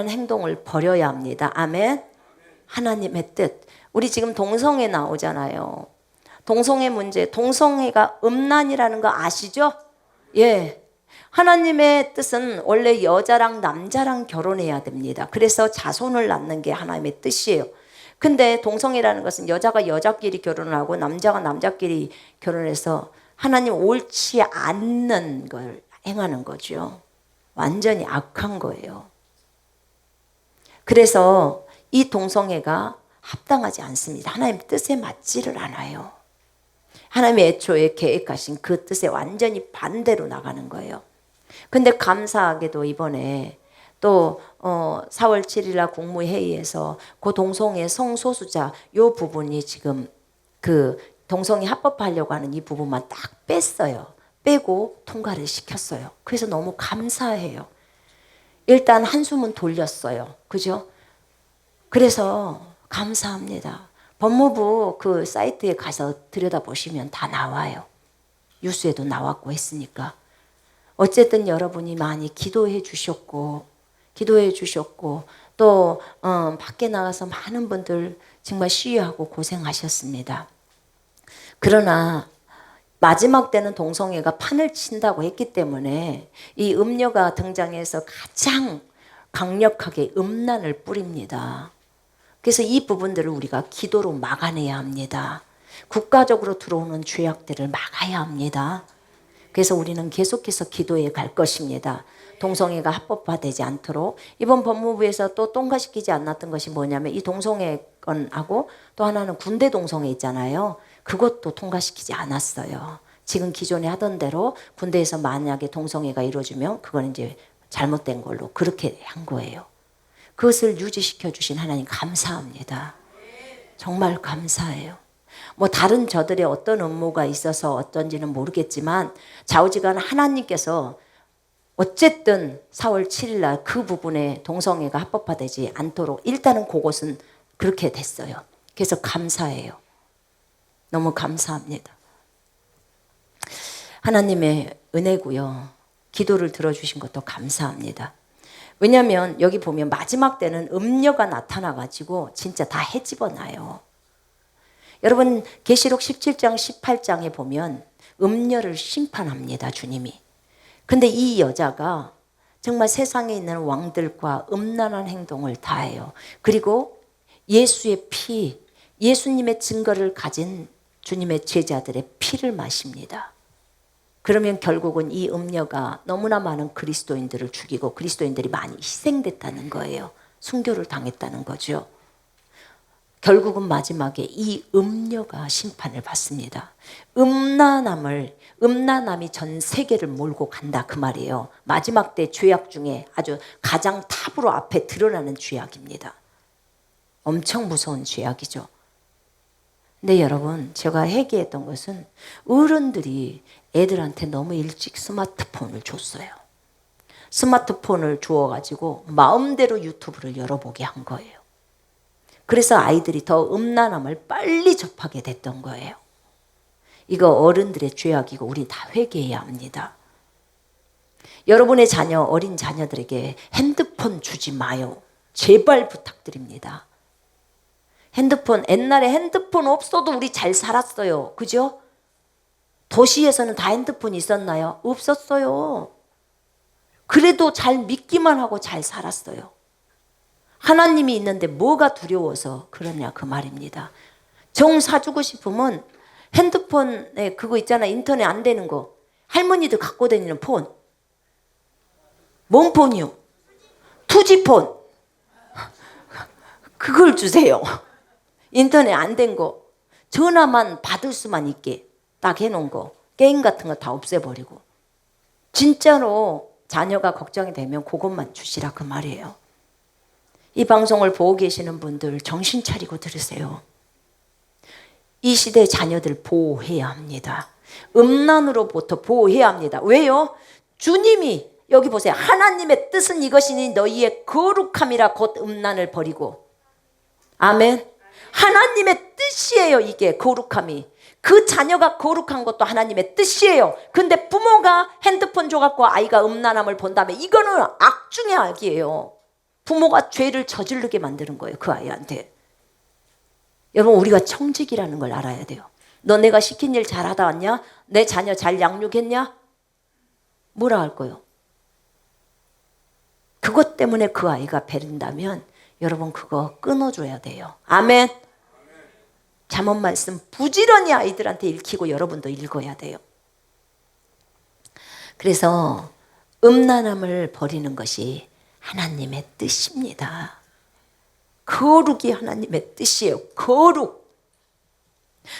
Speaker 1: 행동을 버려야 합니다. 아멘. 하나님의 뜻. 우리 지금 동성애 나오잖아요. 동성애 문제. 동성애가 음란이라는 거 아시죠? 예. 하나님의 뜻은 원래 여자랑 남자랑 결혼해야 됩니다. 그래서 자손을 낳는 게 하나님의 뜻이에요. 근데 동성애라는 것은 여자가 여자끼리 결혼을 하고 남자가 남자끼리 결혼해서 하나님 옳지 않는 걸 행하는 거죠. 완전히 악한 거예요. 그래서 이 동성애가 합당하지 않습니다. 하나님 뜻에 맞지를 않아요. 하나님이 애초에 계획하신 그 뜻에 완전히 반대로 나가는 거예요. 근데 감사하게도 이번에 또 4월 7일 날 국무회의에서 그 동성애 성소수자 요 부분이 지금 그 동성애 합법화하려고 하는 이 부분만 딱 뺐어요. 빼고 통과를 시켰어요. 그래서 너무 감사해요. 일단 한숨은 돌렸어요. 그죠? 그래서 감사합니다. 법무부 그 사이트에 가서 들여다보시면 다 나와요. 뉴스에도 나왔고 했으니까. 어쨌든 여러분이 많이 기도해 주셨고 또 밖에 나가서 많은 분들 정말 시위하고 고생하셨습니다. 그러나 마지막 때는 동성애가 판을 친다고 했기 때문에 이 음녀가 등장해서 가장 강력하게 음란을 뿌립니다. 그래서 이 부분들을 우리가 기도로 막아내야 합니다. 국가적으로 들어오는 죄악들을 막아야 합니다. 그래서 우리는 계속해서 기도해 갈 것입니다. 동성애가 합법화되지 않도록. 이번 법무부에서 또 통과시키지 않았던 것이 뭐냐면 이 동성애 건하고 또 하나는 군대 동성애 있잖아요. 그것도 통과시키지 않았어요. 지금 기존에 하던 대로 군대에서 만약에 동성애가 이루어지면 그건 이제 잘못된 걸로 그렇게 한 거예요. 그것을 유지시켜 주신 하나님 감사합니다. 정말 감사해요. 뭐 다른 저들의 어떤 업무가 있어서 어떤지는 모르겠지만 좌우지간 하나님께서 어쨌든 4월 7일 날 그 부분에 동성애가 합법화되지 않도록 일단은 그것은 그렇게 됐어요. 그래서 감사해요. 너무 감사합니다. 하나님의 은혜고요. 기도를 들어주신 것도 감사합니다. 왜냐하면 여기 보면 마지막 때는 음녀가 나타나가지고 진짜 다 헤집어놔요. 여러분 계시록 17장 18장에 보면 음녀를 심판합니다. 주님이. 근데 이 여자가 정말 세상에 있는 왕들과 음란한 행동을 다해요. 그리고 예수의 피, 예수님의 증거를 가진 주님의 제자들의 피를 마십니다. 그러면 결국은 이 음녀가 너무나 많은 그리스도인들을 죽이고 그리스도인들이 많이 희생됐다는 거예요. 순교를 당했다는 거죠. 결국은 마지막에 이 음녀가 심판을 받습니다. 음란함이 전 세계를 몰고 간다 그 말이에요. 마지막 때 죄악 중에 아주 가장 탑으로 앞에 드러나는 죄악입니다. 엄청 무서운 죄악이죠. 근데 여러분 제가 회개했던 것은 어른들이 애들한테 너무 일찍 스마트폰을 줬어요. 스마트폰을 주어가지고 마음대로 유튜브를 열어보게 한 거예요. 그래서 아이들이 더 음란함을 빨리 접하게 됐던 거예요. 이거 어른들의 죄악이고 우리 다 회개해야 합니다. 여러분의 자녀, 어린 자녀들에게 핸드폰 주지 마요. 제발 부탁드립니다. 핸드폰, 옛날에 핸드폰 없어도 우리 잘 살았어요. 그죠? 도시에서는 다 핸드폰이 있었나요? 없었어요. 그래도 잘 믿기만 하고 잘 살았어요. 하나님이 있는데 뭐가 두려워서 그러냐 그 말입니다. 정 사주고 싶으면 핸드폰에 그거 있잖아, 인터넷 안 되는 거. 할머니들 갖고 다니는 폰. 뭔 폰이요? 투지폰. 그걸 주세요. 인터넷 안 된 거. 전화만 받을 수만 있게 딱 해놓은 거. 게임 같은 거 다 없애버리고. 진짜로 자녀가 걱정이 되면 그것만 주시라 그 말이에요. 이 방송을 보고 계시는 분들 정신 차리고 들으세요. 이 시대 자녀들 보호해야 합니다. 음란으로부터 보호해야 합니다. 왜요? 주님이 여기 보세요. 하나님의 뜻은 이것이니 너희의 거룩함이라 곧 음란을 버리고. 아멘. 하나님의 뜻이에요. 이게 거룩함이. 그 자녀가 거룩한 것도 하나님의 뜻이에요. 근데 부모가 핸드폰 줘갖고 아이가 음란함을 본다면 이거는 악 중의 악이에요. 부모가 죄를 저지르게 만드는 거예요. 그 아이한테. 여러분, 우리가 청직이라는 걸 알아야 돼요. 너 내가 시킨 일 잘하다 왔냐? 내 자녀 잘 양육했냐? 뭐라 할 거예요? 그것 때문에 그 아이가 베린다면 여러분 그거 끊어줘야 돼요. 아멘. 잠언 말씀 부지런히 아이들한테 읽히고 여러분도 읽어야 돼요. 그래서 음란함을 버리는 것이 하나님의 뜻입니다. 거룩이 하나님의 뜻이에요. 거룩.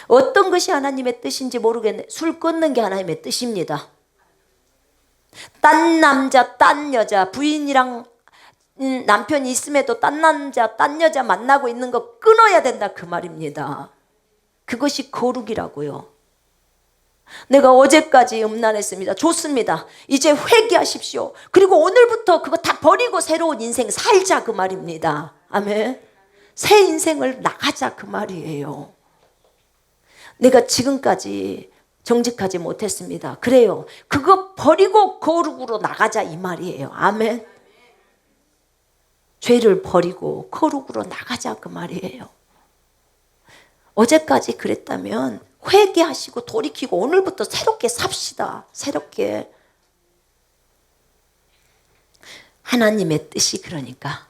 Speaker 1: 어떤 것이 하나님의 뜻인지 모르겠네. 술 끊는 게 하나님의 뜻입니다. 딴 남자, 딴 여자, 부인이랑 남편이 있음에도 딴 남자, 딴 여자 만나고 있는 거 끊어야 된다 그 말입니다. 그것이 거룩이라고요. 내가 어제까지 음란했습니다. 좋습니다. 이제 회개하십시오. 그리고 오늘부터 그거 다 버리고 새로운 인생 살자 그 말입니다. 아멘. 새 인생을 나가자 그 말이에요. 내가 지금까지 정직하지 못했습니다. 그래요. 그거 버리고 거룩으로 나가자 이 말이에요. 아멘. 죄를 버리고 거룩으로 나가자 그 말이에요. 어제까지 그랬다면 회개하시고 돌이키고 오늘부터 새롭게 삽시다. 새롭게. 하나님의 뜻이 그러니까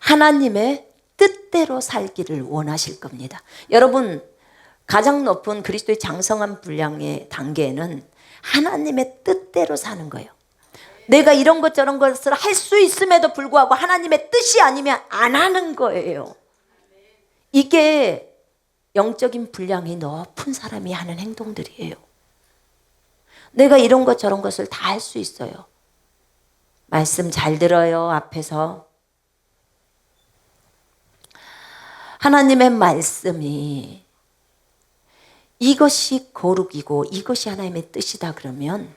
Speaker 1: 하나님의 뜻대로 살기를 원하실 겁니다. 여러분, 가장 높은 그리스도의 장성한 분량의 단계는 하나님의 뜻대로 사는 거예요. 내가 이런 것 저런 것을 할 수 있음에도 불구하고 하나님의 뜻이 아니면 안 하는 거예요. 이게 영적인 분량이 높은 사람이 하는 행동들이에요. 내가 이런 것 저런 것을 다 할 수 있어요. 말씀 잘 들어요. 앞에서 하나님의 말씀이 이것이 거룩이고 이것이 하나님의 뜻이다 그러면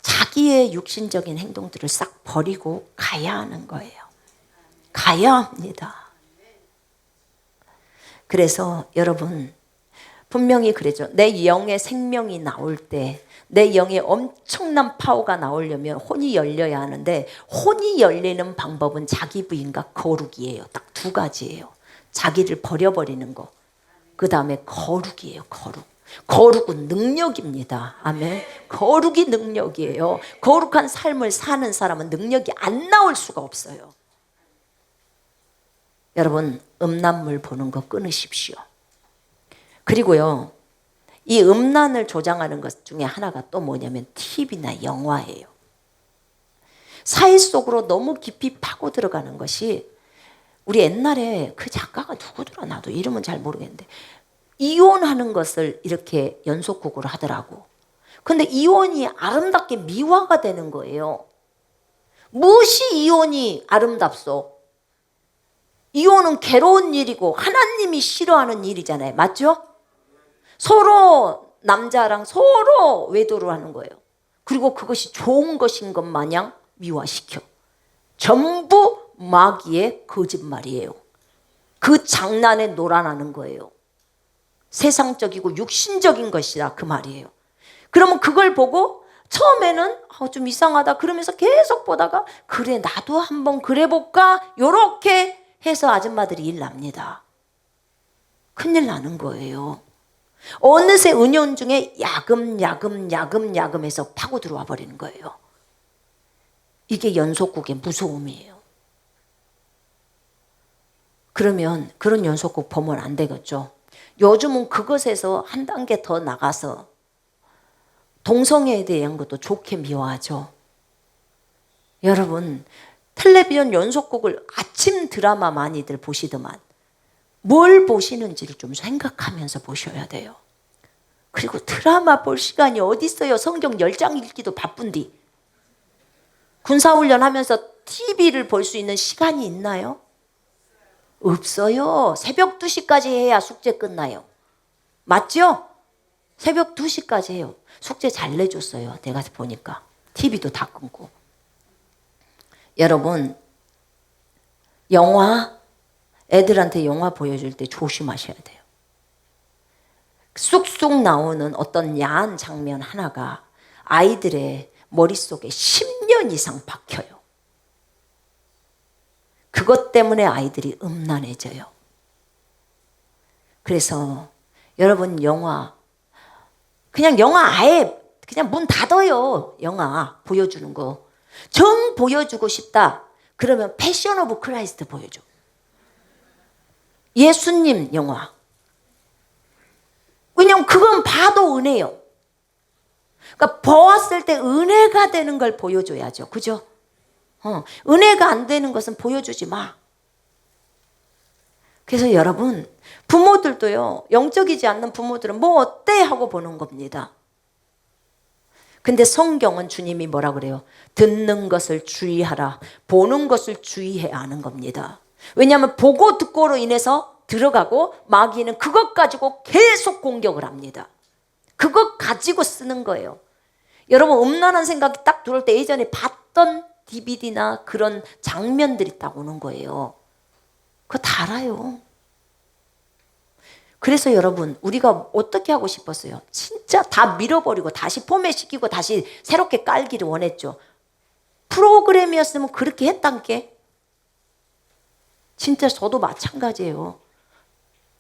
Speaker 1: 자기의 육신적인 행동들을 싹 버리고 가야 하는 거예요. 가야 합니다. 그래서 여러분 분명히 그러죠. 내 영의 생명이 나올 때, 내 영의 엄청난 파워가 나오려면 혼이 열려야 하는데 혼이 열리는 방법은 자기 부인과 거룩이에요. 딱 두 가지예요. 자기를 버려버리는 거. 그 다음에 거룩이에요. 거룩. 거룩은 능력입니다. 아멘. 거룩이 능력이에요. 거룩한 삶을 사는 사람은 능력이 안 나올 수가 없어요. 여러분, 음란물 보는 거 끊으십시오. 그리고요, 이 음란을 조장하는 것 중에 하나가 또 뭐냐면 TV나 영화예요. 사회 속으로 너무 깊이 파고 들어가는 것이, 우리 옛날에 그 작가가 누구더라, 나도 이름은 잘 모르겠는데 이혼하는 것을 이렇게 연속극으로 하더라고. 근데 이혼이 아름답게 미화가 되는 거예요. 무엇이 이혼이 아름답소? 이혼은 괴로운 일이고 하나님이 싫어하는 일이잖아요. 맞죠? 서로 남자랑 서로 외도를 하는 거예요. 그리고 그것이 좋은 것인 것 마냥 미화시켜. 전부 마귀의 거짓말이에요. 그 장난에 놀아나는 거예요. 세상적이고 육신적인 것이다 그 말이에요. 그러면 그걸 보고 처음에는 좀 이상하다 그러면서 계속 보다가 그래 나도 한번 그래볼까 요렇게 해서 아줌마들이 일 납니다. 큰일 나는 거예요. 어느새 은연 중에 야금야금해서 파고 들어와 버리는 거예요. 이게 연속국의 무서움이에요. 그러면 그런 연속국 보면 안 되겠죠. 요즘은 그것에서 한 단계 더 나가서 동성애에 대한 것도 좋게 미워하죠. 여러분, 텔레비전 연속국을 아침 드라마 많이들 보시더만 뭘 보시는지를 좀 생각하면서 보셔야 돼요. 그리고 드라마 볼 시간이 어디 있어요. 성경 10장 읽기도 바쁜디. 군사훈련 하면서 TV를 볼 수 있는 시간이 있나요? 없어요. 새벽 2시까지 해야 숙제 끝나요. 맞죠? 새벽 2시까지 해요. 숙제 잘 내줬어요. 내가 보니까. TV도 다 끊고. 여러분, 애들한테 영화 보여줄 때 조심하셔야 돼요. 쑥쑥 나오는 어떤 야한 장면 하나가 아이들의 머릿속에 10년 이상 박혀요. 그것 때문에 아이들이 음란해져요. 그래서 여러분 그냥 영화 아예 그냥 문 닫아요. 영화 보여주는 거. 정 보여주고 싶다. 그러면 패션 오브 크라이스트 보여줘. 예수님 영화. 왜냐면 그건 봐도 은혜요. 그러니까 보았을 때 은혜가 되는 걸 보여줘야죠. 그죠? 은혜가 안 되는 것은 보여주지 마. 그래서 여러분, 부모들도요, 영적이지 않는 부모들은 뭐 어때? 하고 보는 겁니다. 근데 성경은 주님이 뭐라 그래요? 듣는 것을 주의하라. 보는 것을 주의해야 하는 겁니다. 왜냐하면 보고 듣고로 인해서 들어가고 마귀는 그것 가지고 계속 공격을 합니다. 그것 가지고 쓰는 거예요. 여러분 음란한 생각이 딱 들어올 때 예전에 봤던 DVD나 그런 장면들이 딱 오는 거예요. 그거 다 알아요. 그래서 여러분 우리가 어떻게 하고 싶었어요? 진짜 다 밀어버리고 다시 포맷시키고 다시 새롭게 깔기를 원했죠. 프로그램이었으면 그렇게 했단 게 진짜 저도 마찬가지예요.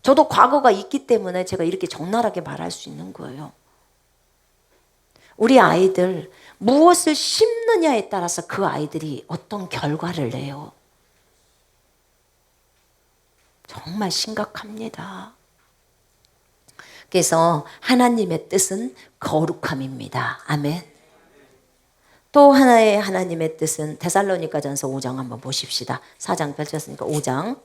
Speaker 1: 저도 과거가 있기 때문에 제가 이렇게 적나라하게 말할 수 있는 거예요. 우리 아이들 무엇을 심느냐에 따라서 그 아이들이 어떤 결과를 내요. 정말 심각합니다. 그래서 하나님의 뜻은 거룩함입니다. 아멘. 또 하나의 하나님의 뜻은 데살로니가전서 5장 한번 보십시다. 4장 펼쳤으니까 5장.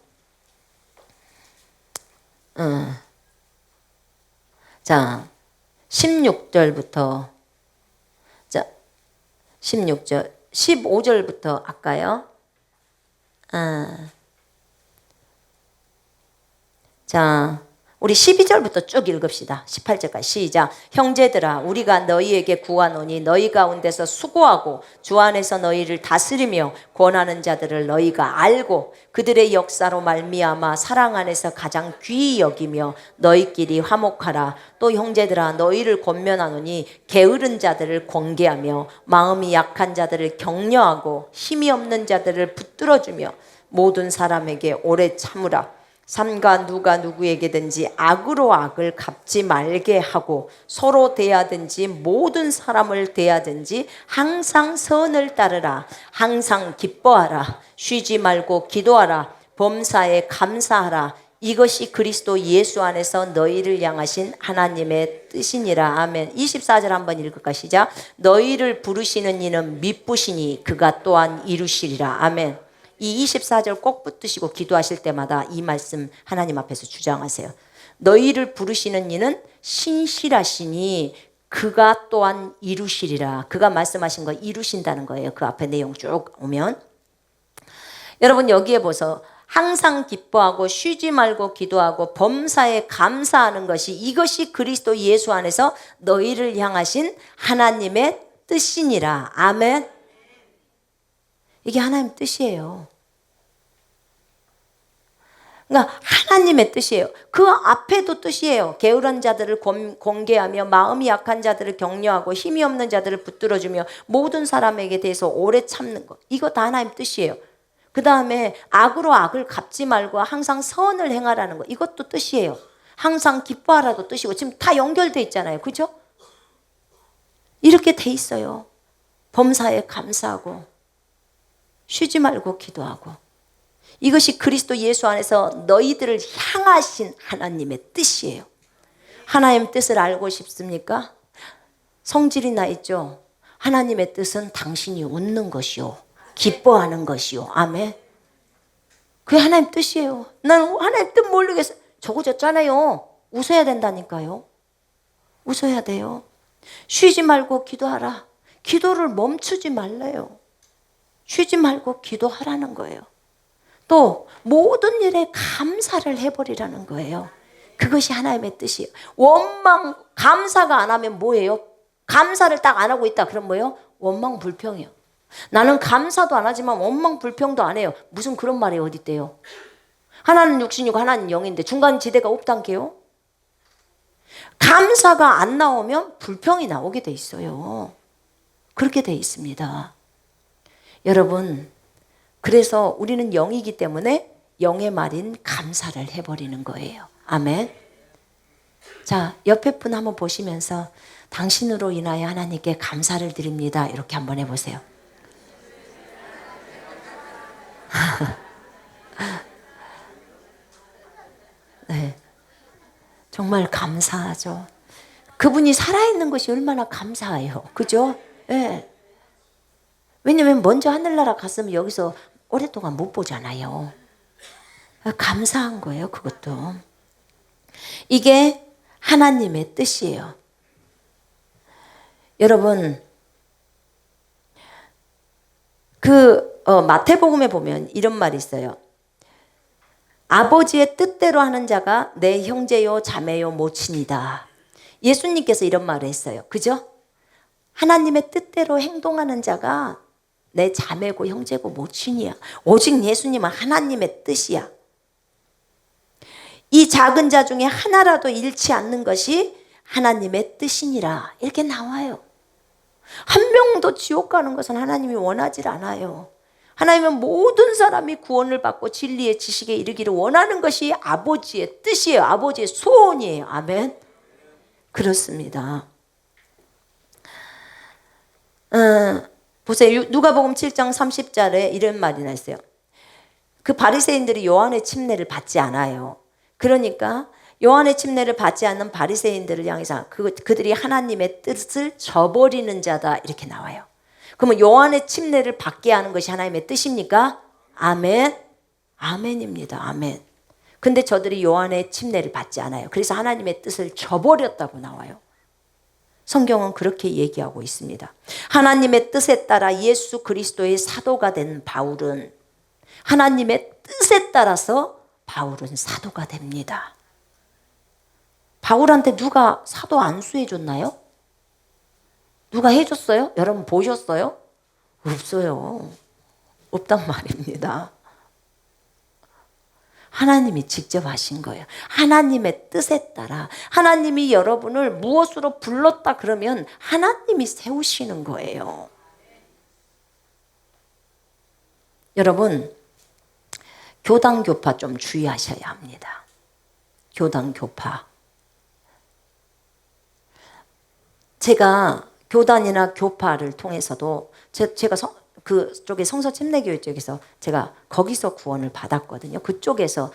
Speaker 1: 자, 16절부터 16절, 15절부터 할까요? 자, 우리 12절부터 쭉 읽읍시다. 18절까지 시작. 형제들아 우리가 너희에게 구하노니 너희 가운데서 수고하고 주 안에서 너희를 다스리며 권하는 자들을 너희가 알고 그들의 역사로 말미암아 사랑 안에서 가장 귀히 여기며 너희끼리 화목하라. 또 형제들아 너희를 권면하노니 게으른 자들을 권계하며 마음이 약한 자들을 격려하고 힘이 없는 자들을 붙들어주며 모든 사람에게 오래 참으라. 삼가 누가 누구에게든지 악으로 악을 갚지 말게 하고 서로 대하든지 모든 사람을 대하든지 항상 선을 따르라. 항상 기뻐하라. 쉬지 말고 기도하라. 범사에 감사하라. 이것이 그리스도 예수 안에서 너희를 향하신 하나님의 뜻이니라. 아멘. 24절 한번 읽을까 시작. 너희를 부르시는 이는 미쁘시니 그가 또한 이루시리라. 아멘. 이 24절 꼭 붙드시고 기도하실 때마다 이 말씀 하나님 앞에서 주장하세요. 너희를 부르시는 이는 신실하시니 그가 또한 이루시리라. 그가 말씀하신 거 이루신다는 거예요. 그 앞에 내용 쭉 오면 여러분 여기에 보서 항상 기뻐하고 쉬지 말고 기도하고 범사에 감사하는 것이 이것이 그리스도 예수 안에서 너희를 향하신 하나님의 뜻이니라. 아멘. 이게 하나님 뜻이에요. 그러니까 하나님의 뜻이에요. 그 앞에도 뜻이에요. 게으른 자들을 공개하며 마음이 약한 자들을 격려하고 힘이 없는 자들을 붙들어주며 모든 사람에게 대해서 오래 참는 것. 이거 다 하나님 뜻이에요. 그 다음에 악으로 악을 갚지 말고 항상 선을 행하라는 거. 이것도 뜻이에요. 항상 기뻐하라도 뜻이고 지금 다 연결돼 있잖아요. 그죠? 이렇게 돼 있어요. 범사에 감사하고 쉬지 말고 기도하고. 이것이 그리스도 예수 안에서 너희들을 향하신 하나님의 뜻이에요. 하나님의 뜻을 알고 싶습니까? 성질이 나 있죠? 하나님의 뜻은 당신이 웃는 것이요, 기뻐하는 것이요. 아멘. 그게 하나님 뜻이에요. 나는 하나님 뜻 모르겠어요. 적어졌잖아요. 웃어야 된다니까요. 웃어야 돼요. 쉬지 말고 기도하라. 기도를 멈추지 말래요. 쉬지 말고 기도하라는 거예요. 또 모든 일에 감사를 해버리라는 거예요. 그것이 하나님의 뜻이에요. 원망, 감사가 안 하면 뭐예요? 감사를 딱 안 하고 있다. 그럼 뭐예요? 원망 불평이요. 나는 감사도 안 하지만 원망 불평도 안 해요. 무슨 그런 말이 어디 있대요? 하나는 육신이고 하나는 영인데 중간 지대가 없단게요. 감사가 안 나오면 불평이 나오게 돼 있어요. 그렇게 돼 있습니다. 여러분, 그래서 우리는 영이기 때문에 영의 말인 감사를 해버리는 거예요. 아멘. 자, 옆에 분 한번 보시면서 당신으로 인하여 하나님께 감사를 드립니다. 이렇게 한번 해보세요. 네, 정말 감사하죠. 그분이 살아있는 것이 얼마나 감사해요. 그죠? 네. 왜냐면 먼저 하늘나라 갔으면 여기서 오랫동안 못 보잖아요. 감사한 거예요. 그것도. 이게 하나님의 뜻이에요. 여러분, 마태복음에 보면 이런 말이 있어요. 아버지의 뜻대로 하는 자가 내 형제요 자매요 모친이다. 예수님께서 이런 말을 했어요. 그죠? 하나님의 뜻대로 행동하는 자가 내 자매고 형제고 모친이야. 오직 예수님은 하나님의 뜻이야. 이 작은 자 중에 하나라도 잃지 않는 것이 하나님의 뜻이니라. 이렇게 나와요. 한 명도 지옥 가는 것은 하나님이 원하지 않아요. 하나님은 모든 사람이 구원을 받고 진리의 지식에 이르기를 원하는 것이 아버지의 뜻이에요. 아버지의 소원이에요. 아멘. 그렇습니다. 보세요. 누가복음 7장 30절에 이런 말이 있어요. 그 바리새인들이 요한의 침례를 받지 않아요. 그러니까 요한의 침례를 받지 않는 바리새인들을 향해서 그들이 하나님의 뜻을 저버리는 자다 이렇게 나와요. 그러면 요한의 침례를 받게 하는 것이 하나님의 뜻입니까? 아멘. 아멘입니다. 아멘. 근데 저들이 요한의 침례를 받지 않아요. 그래서 하나님의 뜻을 저버렸다고 나와요. 성경은 그렇게 얘기하고 있습니다. 하나님의 뜻에 따라 예수 그리스도의 사도가 된 바울은 하나님의 뜻에 따라서 바울은 사도가 됩니다. 바울한테 누가 사도 안수해 줬나요? 누가 해줬어요? 여러분 보셨어요? 없어요. 없단 말입니다. 하나님이 직접 하신 거예요. 하나님의 뜻에 따라 하나님이 여러분을 무엇으로 불렀다 그러면 하나님이 세우시는 거예요. 여러분, 교단 교파 좀 주의하셔야 합니다. 교단 교파. 제가 교단이나 교파를 통해서도 제가 그쪽에 성서 침례교회 쪽에서 제가 거기서 구원을 받았거든요. 그쪽에서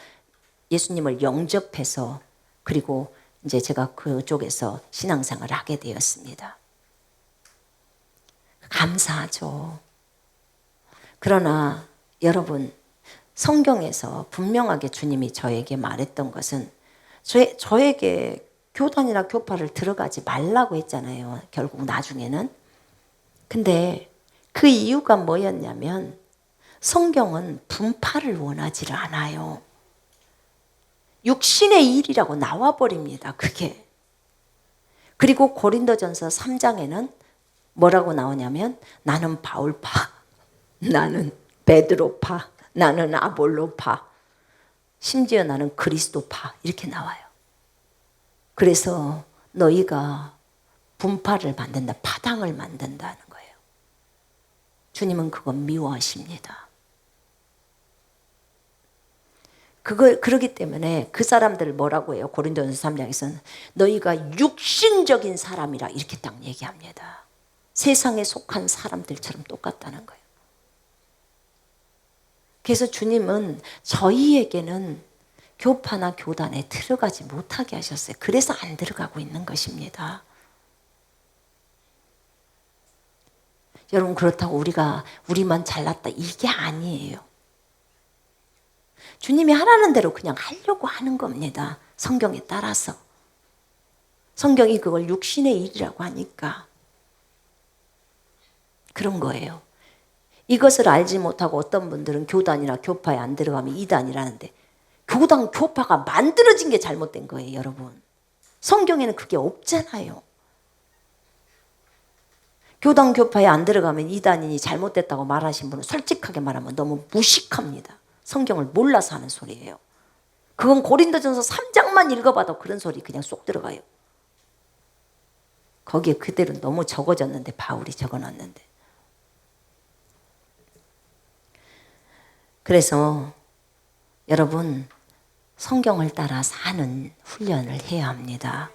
Speaker 1: 예수님을 영접해서 그리고 이제 제가 그쪽에서 신앙생활을 하게 되었습니다. 감사하죠. 그러나 여러분, 성경에서 분명하게 주님이 저에게 말했던 것은 저에게 교단이나 교파를 들어가지 말라고 했잖아요. 결국 나중에는. 근데 그 이유가 뭐였냐면 성경은 분파를 원하지 않아요. 육신의 일이라고 나와버립니다. 그게. 그리고 고린도전서 3장에는 뭐라고 나오냐면 나는 바울파, 나는 베드로파, 나는 아볼로파. 심지어 나는 그리스도파 이렇게 나와요. 그래서 너희가 분파를 만든다, 파당을 만든다는 거예요. 주님은 그거 미워하십니다. 그러기 때문에 그 사람들을 뭐라고 해요? 고린도전서 3장에서는 너희가 육신적인 사람이라 이렇게 딱 얘기합니다. 세상에 속한 사람들처럼 똑같다는 거예요. 그래서 주님은 저희에게는 교파나 교단에 들어가지 못하게 하셨어요. 그래서 안 들어가고 있는 것입니다. 여러분, 그렇다고 우리만 잘났다 이게 아니에요. 주님이 하라는 대로 그냥 하려고 하는 겁니다. 성경에 따라서. 성경이 그걸 육신의 일이라고 하니까 그런 거예요. 이것을 알지 못하고 어떤 분들은 교단이나 교파에 안 들어가면 이단이라는데, 교단, 교파가 만들어진 게 잘못된 거예요, 여러분. 성경에는 그게 없잖아요. 교단, 교파에 안 들어가면 이단이니 잘못됐다고 말하신 분은 솔직하게 말하면 너무 무식합니다. 성경을 몰라서 하는 소리예요. 그건 고린도전서 3장만 읽어봐도 그런 소리 그냥 쏙 들어가요. 거기에 그대로 너무 적어졌는데, 바울이 적어놨는데. 그래서 여러분, 성경을 따라 사는 훈련을 해야 합니다.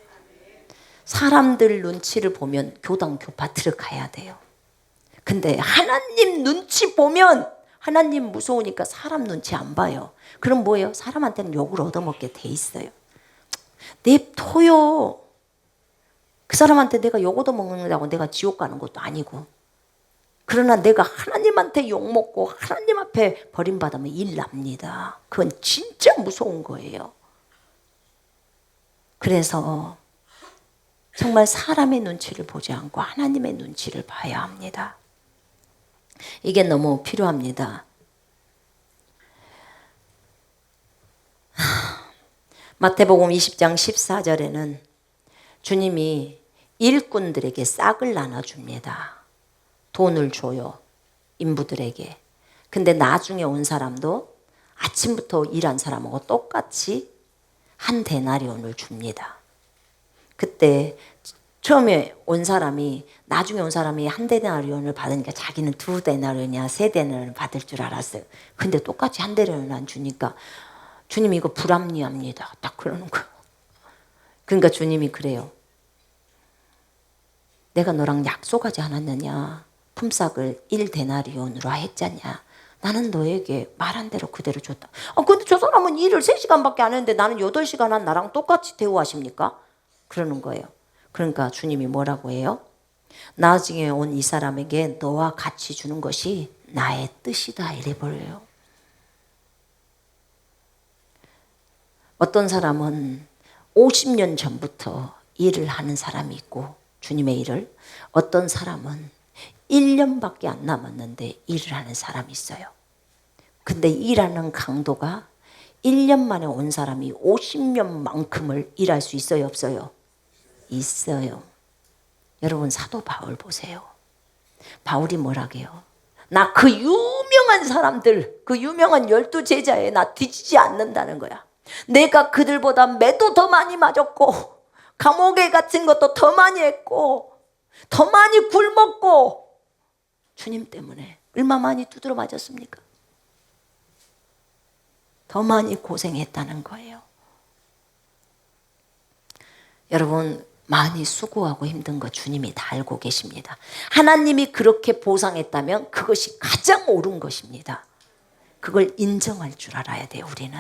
Speaker 1: 사람들 눈치를 보면 교단, 교파 들어가야 돼요. 근데 하나님 눈치 보면, 하나님 무서우니까 사람 눈치 안 봐요. 그럼 뭐예요? 사람한테는 욕을 얻어먹게 돼 있어요. 냅둬요. 그 사람한테 내가 욕 얻어먹는다고 내가 지옥 가는 것도 아니고. 그러나 내가 하나님한테 욕먹고 하나님 앞에 버림받으면 일 납니다. 그건 진짜 무서운 거예요. 그래서 정말 사람의 눈치를 보지 않고 하나님의 눈치를 봐야 합니다. 이게 너무 필요합니다. 마태복음 20장 14절에는 주님이 일꾼들에게 싹을 나눠줍니다. 돈을 줘요, 인부들에게. 근데 나중에 온 사람도 아침부터 일한 사람하고 똑같이 한 데나리온을 줍니다. 그때 처음에 온 사람이, 나중에 온 사람이 한 데나리온을 받으니까 자기는 두 데나리온이야 세 데나리온을 받을 줄 알았어요. 근데 똑같이 한 데나리온 안 주니까 주님이 이거 불합리합니다. 딱 그러는 거예요. 그러니까 주님이 그래요. 내가 너랑 약속하지 않았느냐? 품삯을 1데나리온으로 했잖냐? 나는 너에게 말한 대로 그대로 줬다. 근데 저 사람은 일을 3시간밖에 안 했는데 나는 8시간 한 나랑 똑같이 대우하십니까? 그러는 거예요. 그러니까 주님이 뭐라고 해요? 나중에 온 이 사람에게 너와 같이 주는 것이 나의 뜻이다 이래버려요. 어떤 사람은 50년 전부터 일을 하는 사람이 있고, 주님의 일을, 어떤 사람은 1년밖에 안 남았는데 일을 하는 사람이 있어요. 근데 일하는 강도가 1년 만에 온 사람이 50년만큼을 일할 수 있어요, 없어요? 있어요. 여러분, 사도 바울 보세요. 바울이 뭐라게요? 나 그 유명한 사람들, 그 유명한 12제자에 나 뒤지지 않는다는 거야. 내가 그들보다 매도 더 많이 맞았고, 감옥에 갇힌 것도 더 많이 했고, 더 많이 굶었고, 주님 때문에 얼마 많이 두드러 맞았습니까? 더 많이 고생했다는 거예요. 여러분, 많이 수고하고 힘든 거 주님이 다 알고 계십니다. 하나님이 그렇게 보상했다면 그것이 가장 옳은 것입니다. 그걸 인정할 줄 알아야 돼요, 우리는.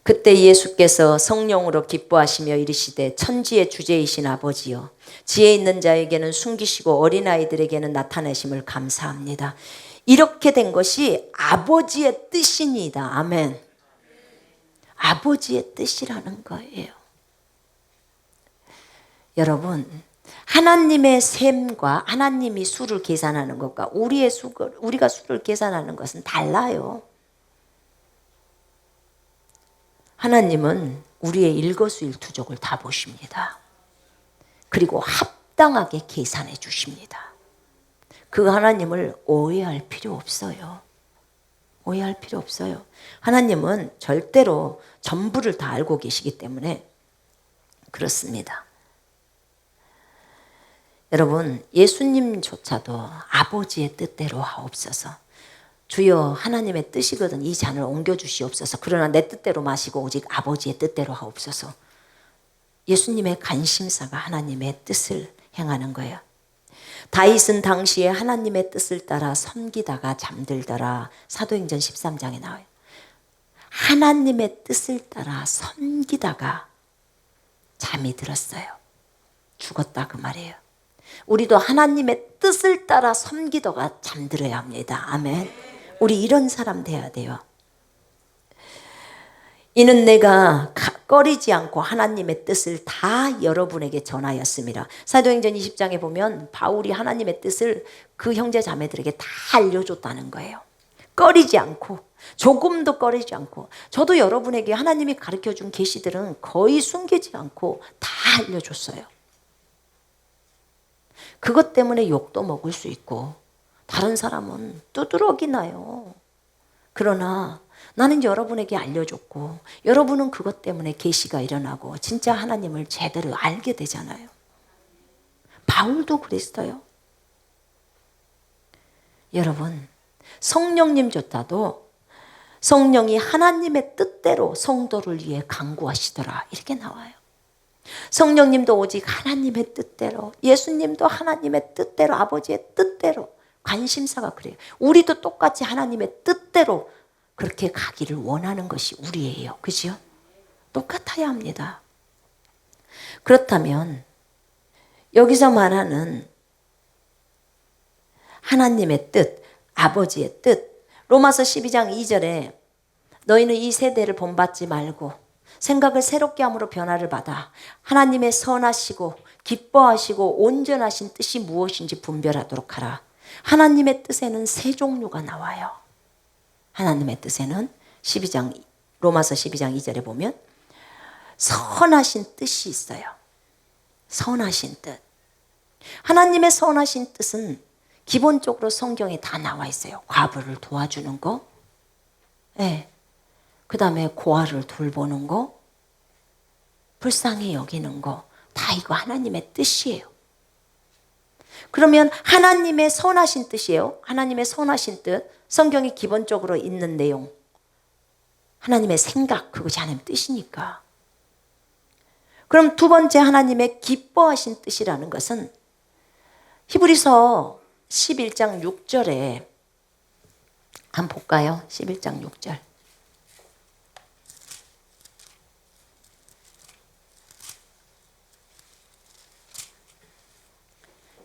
Speaker 1: 그때 예수께서 성령으로 기뻐하시며 이르시되 천지의 주제이신 아버지여, 지혜 있는 자에게는 숨기시고 어린아이들에게는 나타내심을 감사합니다. 이렇게 된 것이 아버지의 뜻이니이다. 아멘. 아버지의 뜻이라는 거예요. 여러분, 하나님의 셈과 하나님이 수를 계산하는 것과 우리가 수를 계산하는 것은 달라요. 하나님은 우리의 일거수일투족을 다 보십니다. 그리고 합당하게 계산해 주십니다. 그 하나님을 오해할 필요 없어요. 오해할 필요 없어요. 하나님은 절대로 전부를 다 알고 계시기 때문에 그렇습니다. 여러분, 예수님조차도 아버지의 뜻대로 하옵소서. 주여 하나님의 뜻이거든 이 잔을 옮겨주시옵소서. 그러나 내 뜻대로 마시고 오직 아버지의 뜻대로 하옵소서. 예수님의 관심사가 하나님의 뜻을 행하는 거예요. 다윗은 당시에 하나님의 뜻을 따라 섬기다가 잠들더라. 사도행전 13장에 나와요. 하나님의 뜻을 따라 섬기다가 잠이 들었어요. 죽었다 그 말이에요. 우리도 하나님의 뜻을 따라 섬기다가 잠들어야 합니다. 아멘. 우리 이런 사람 돼야 돼요. 이는 내가 꺼리지 않고 하나님의 뜻을 다 여러분에게 전하였습니다. 사도행전 20장에 보면 바울이 하나님의 뜻을 그 형제 자매들에게 다 알려줬다는 거예요. 꺼리지 않고, 조금도 꺼리지 않고. 저도 여러분에게 하나님이 가르쳐준 계시들은 거의 숨기지 않고 다 알려줬어요. 그것 때문에 욕도 먹을 수 있고 다른 사람은 두드러기 나요. 그러나 나는 여러분에게 알려줬고 여러분은 그것 때문에 계시가 일어나고 진짜 하나님을 제대로 알게 되잖아요. 바울도 그랬어요. 여러분, 성령님조차도 성령이 하나님의 뜻대로 성도를 위해 간구하시더라 이렇게 나와요. 성령님도 오직 하나님의 뜻대로, 예수님도 하나님의 뜻대로, 아버지의 뜻대로, 관심사가 그래요. 우리도 똑같이 하나님의 뜻대로 그렇게 가기를 원하는 것이 우리예요. 그죠? 똑같아야 합니다. 그렇다면 여기서 말하는 하나님의 뜻, 아버지의 뜻, 로마서 12장 2절에 너희는 이 세대를 본받지 말고 생각을 새롭게 함으로 변화를 받아 하나님의 선하시고 기뻐하시고 온전하신 뜻이 무엇인지 분별하도록 하라. 하나님의 뜻에는 세 종류가 나와요. 하나님의 뜻에는 로마서 12장 2절에 보면 선하신 뜻이 있어요. 선하신 뜻. 하나님의 선하신 뜻은 기본적으로 성경에 다 나와 있어요. 과부를 도와주는 거, 네. 그 다음에 고아를 돌보는 거, 불쌍히 여기는 거, 다 이거 하나님의 뜻이에요. 그러면 하나님의 선하신 뜻이에요. 하나님의 선하신 뜻, 성경이 기본적으로 있는 내용, 하나님의 생각, 그것이 하나님의 뜻이니까. 그럼 두 번째 하나님의 기뻐하신 뜻이라는 것은 히브리서 11장 6절에 한번 볼까요? 11장 6절.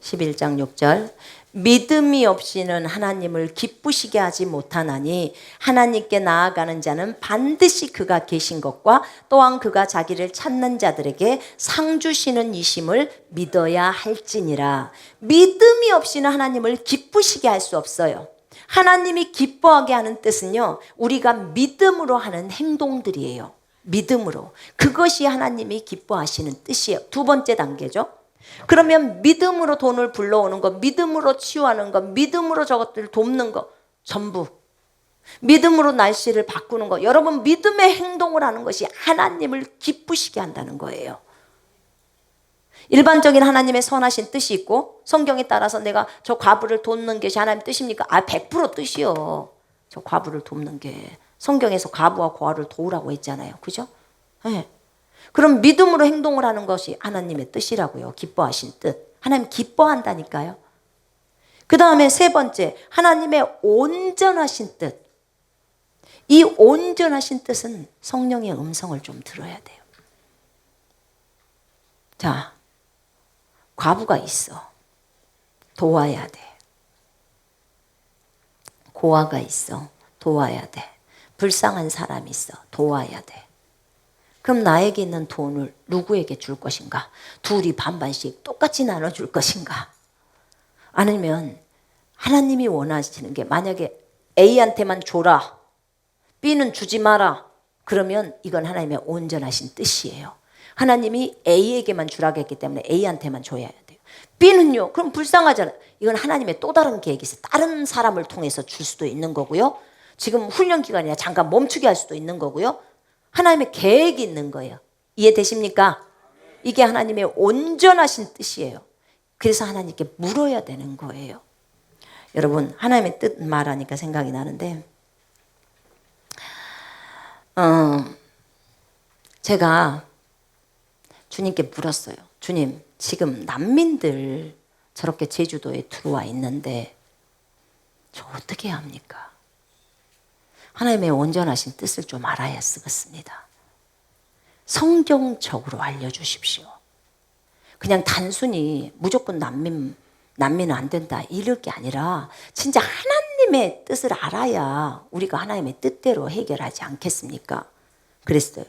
Speaker 1: 11장 6절. 믿음이 없이는 하나님을 기쁘시게 하지 못하나니 하나님께 나아가는 자는 반드시 그가 계신 것과 또한 그가 자기를 찾는 자들에게 상 주시는 이심을 믿어야 할지니라. 믿음이 없이는 하나님을 기쁘시게 할 수 없어요. 하나님이 기뻐하게 하는 뜻은요, 우리가 믿음으로 하는 행동들이에요. 믿음으로. 그것이 하나님이 기뻐하시는 뜻이에요. 두 번째 단계죠. 그러면 믿음으로 돈을 불러오는 것, 믿음으로 치유하는 것, 믿음으로 저것들을 돕는 것, 전부 믿음으로 날씨를 바꾸는 것, 여러분 믿음의 행동을 하는 것이 하나님을 기쁘시게 한다는 거예요. 일반적인 하나님의 선하신 뜻이 있고 성경에 따라서 내가 저 과부를 돕는 것이 하나님 뜻입니까? 100% 뜻이요. 저 과부를 돕는 게 성경에서 과부와 고아를 도우라고 했잖아요. 그죠? 네. 그럼 믿음으로 행동을 하는 것이 하나님의 뜻이라고요. 기뻐하신 뜻. 하나님 기뻐한다니까요. 그 다음에 세 번째, 하나님의 온전하신 뜻. 이 온전하신 뜻은 성령의 음성을 좀 들어야 돼요. 자, 과부가 있어. 도와야 돼. 고아가 있어. 도와야 돼. 불쌍한 사람이 있어. 도와야 돼. 그럼 나에게 있는 돈을 누구에게 줄 것인가? 둘이 반반씩 똑같이 나눠줄 것인가? 아니면 하나님이 원하시는 게 만약에 A한테만 줘라, B는 주지 마라, 그러면 이건 하나님의 온전하신 뜻이에요. 하나님이 A에게만 주라고 했기 때문에 A한테만 줘야 돼요. B는요? 그럼 불쌍하잖아요. 이건 하나님의 또 다른 계획이 있어요. 다른 사람을 통해서 줄 수도 있는 거고요. 지금 훈련 기간이라 잠깐 멈추게 할 수도 있는 거고요. 하나님의 계획이 있는 거예요. 이해되십니까? 이게 하나님의 온전하신 뜻이에요. 그래서 하나님께 물어야 되는 거예요. 여러분, 하나님의 뜻 말하니까 생각이 나는데 제가 주님께 물었어요. 주님, 지금 난민들 저렇게 제주도에 들어와 있는데 저 어떻게 해야 합니까? 하나님의 온전하신 뜻을 좀 알아야 쓰겠습니다. 성경적으로 알려주십시오. 그냥 단순히 무조건 난민은 안 된다 이럴 게 아니라 진짜 하나님의 뜻을 알아야 우리가 하나님의 뜻대로 해결하지 않겠습니까? 그랬어요.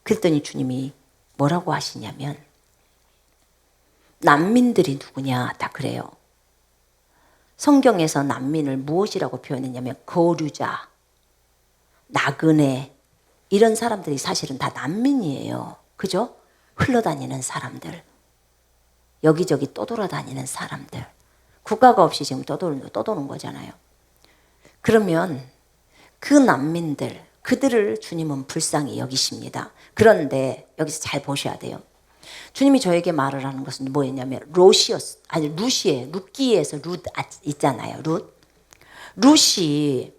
Speaker 1: 그랬더니 주님이 뭐라고 하시냐면 난민들이 누구냐 다 그래요. 성경에서 난민을 무엇이라고 표현했냐면 거류자, 나그네 이런 사람들이 사실은 다 난민이에요. 그죠? 흘러다니는 사람들, 여기저기 떠돌아다니는 사람들, 국가가 없이 지금 떠도는 거잖아요. 그러면 그 난민들, 그들을 주님은 불쌍히 여기십니다. 그런데 여기서 잘 보셔야 돼요. 주님이 저에게 말을 하는 것은 뭐였냐면 루시에 룻기에서 룻 있잖아요. 룻이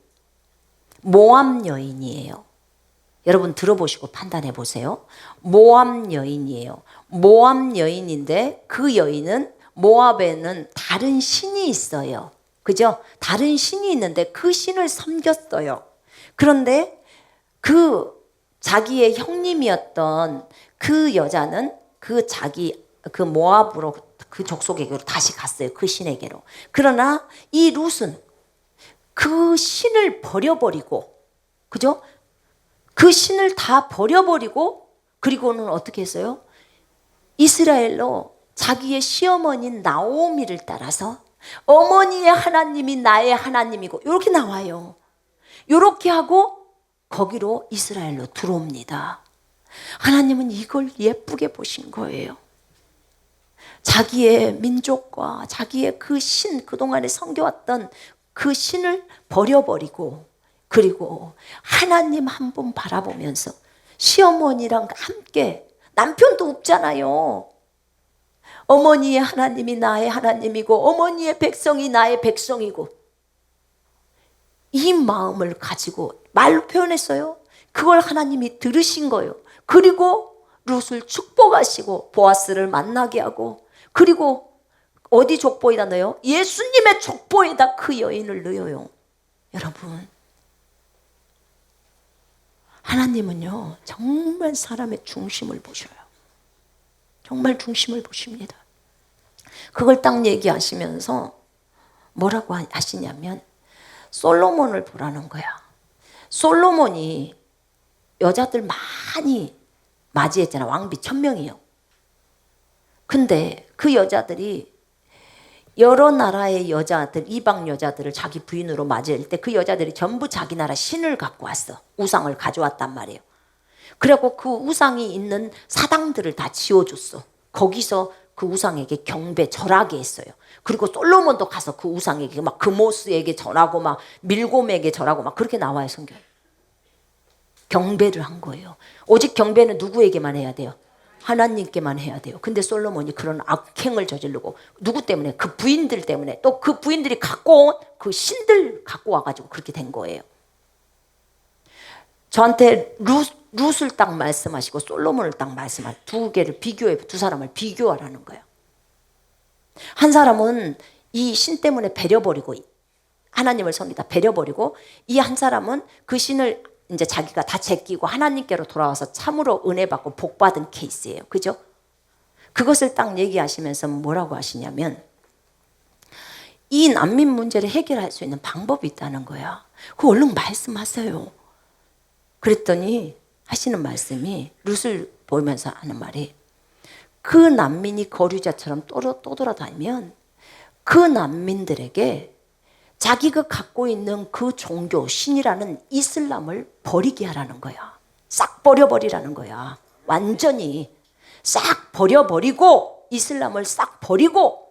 Speaker 1: 모압 여인이에요. 여러분 들어보시고 판단해 보세요. 모압 여인이에요. 모압 여인인데 그 여인은 모압에는 다른 신이 있어요. 그죠? 다른 신이 있는데 그 신을 섬겼어요. 그런데 그 자기의 형님이었던 그 여자는 그 모압으로 그 족속에게로 다시 갔어요. 그 신에게로. 그러나 이 룻은 그 신을 버려버리고, 그죠? 그 신을 다 버려버리고, 그리고는 어떻게 했어요? 이스라엘로 자기의 시어머니인 나오미를 따라서 어머니의 하나님이 나의 하나님이고, 이렇게 나와요. 이렇게 하고 거기로 이스라엘로 들어옵니다. 하나님은 이걸 예쁘게 보신 거예요. 자기의 민족과 자기의 그 신, 그동안에 섬겨왔던 그 신을 버려버리고, 그리고 하나님 한 분 바라보면서 시어머니랑 함께, 남편도 없잖아요. 어머니의 하나님이 나의 하나님이고 어머니의 백성이 나의 백성이고, 이 마음을 가지고 말로 표현했어요. 그걸 하나님이 들으신 거예요. 그리고 룻을 축복하시고 보아스를 만나게 하고, 그리고 어디 족보에다 넣어요? 예수님의 족보에다 그 여인을 넣어요. 여러분, 하나님은요 정말 사람의 중심을 보셔요. 정말 중심을 보십니다. 그걸 딱 얘기하시면서 뭐라고 하시냐면 솔로몬을 보라는 거야. 솔로몬이 여자들 많이 맞이했잖아. 왕비 1000명이요. 근데 그 여자들이 여러 나라의 여자들, 이방 여자들을 자기 부인으로 맞이할 때 그 여자들이 전부 자기 나라 신을 갖고 왔어. 우상을 가져왔단 말이에요. 그래갖고 그 우상이 있는 사당들을 다 지어줬어. 거기서 그 우상에게 경배, 절하게 했어요. 그리고 솔로몬도 가서 그 우상에게 막 그모스에게 절하고 막 밀곰에게 절하고 막 그렇게 나와요, 성경에. 경배를 한 거예요. 오직 경배는 누구에게만 해야 돼요? 하나님께만 해야 돼요. 근데 솔로몬이 그런 악행을 저지르고, 누구 때문에? 그 부인들 때문에, 또 그 부인들이 갖고 온 그 신들 갖고 와가지고 그렇게 된 거예요. 저한테 룻을 딱 말씀하시고 솔로몬을 딱 말씀하시고 두 사람을 비교하라는 거예요. 한 사람은 이 신 때문에 배려버리고, 하나님을 섬기다 배려버리고, 이 한 사람은 그 신을 이제 자기가 다 제끼고 하나님께로 돌아와서 참으로 은혜 받고 복 받은 케이스예요. 그죠? 그것을 딱 얘기하시면서 뭐라고 하시냐면, 이 난민 문제를 해결할 수 있는 방법이 있다는 거야. 그거 얼른 말씀하세요. 그랬더니 하시는 말씀이, 룻을 보면서 하는 말이, 그 난민이 거류자처럼 떠돌아다니면 그 난민들에게 자기가 갖고 있는 그 종교, 신이라는 이슬람을 버리게 하라는 거야. 싹 버려버리라는 거야. 완전히 싹 버려버리고 이슬람을 싹 버리고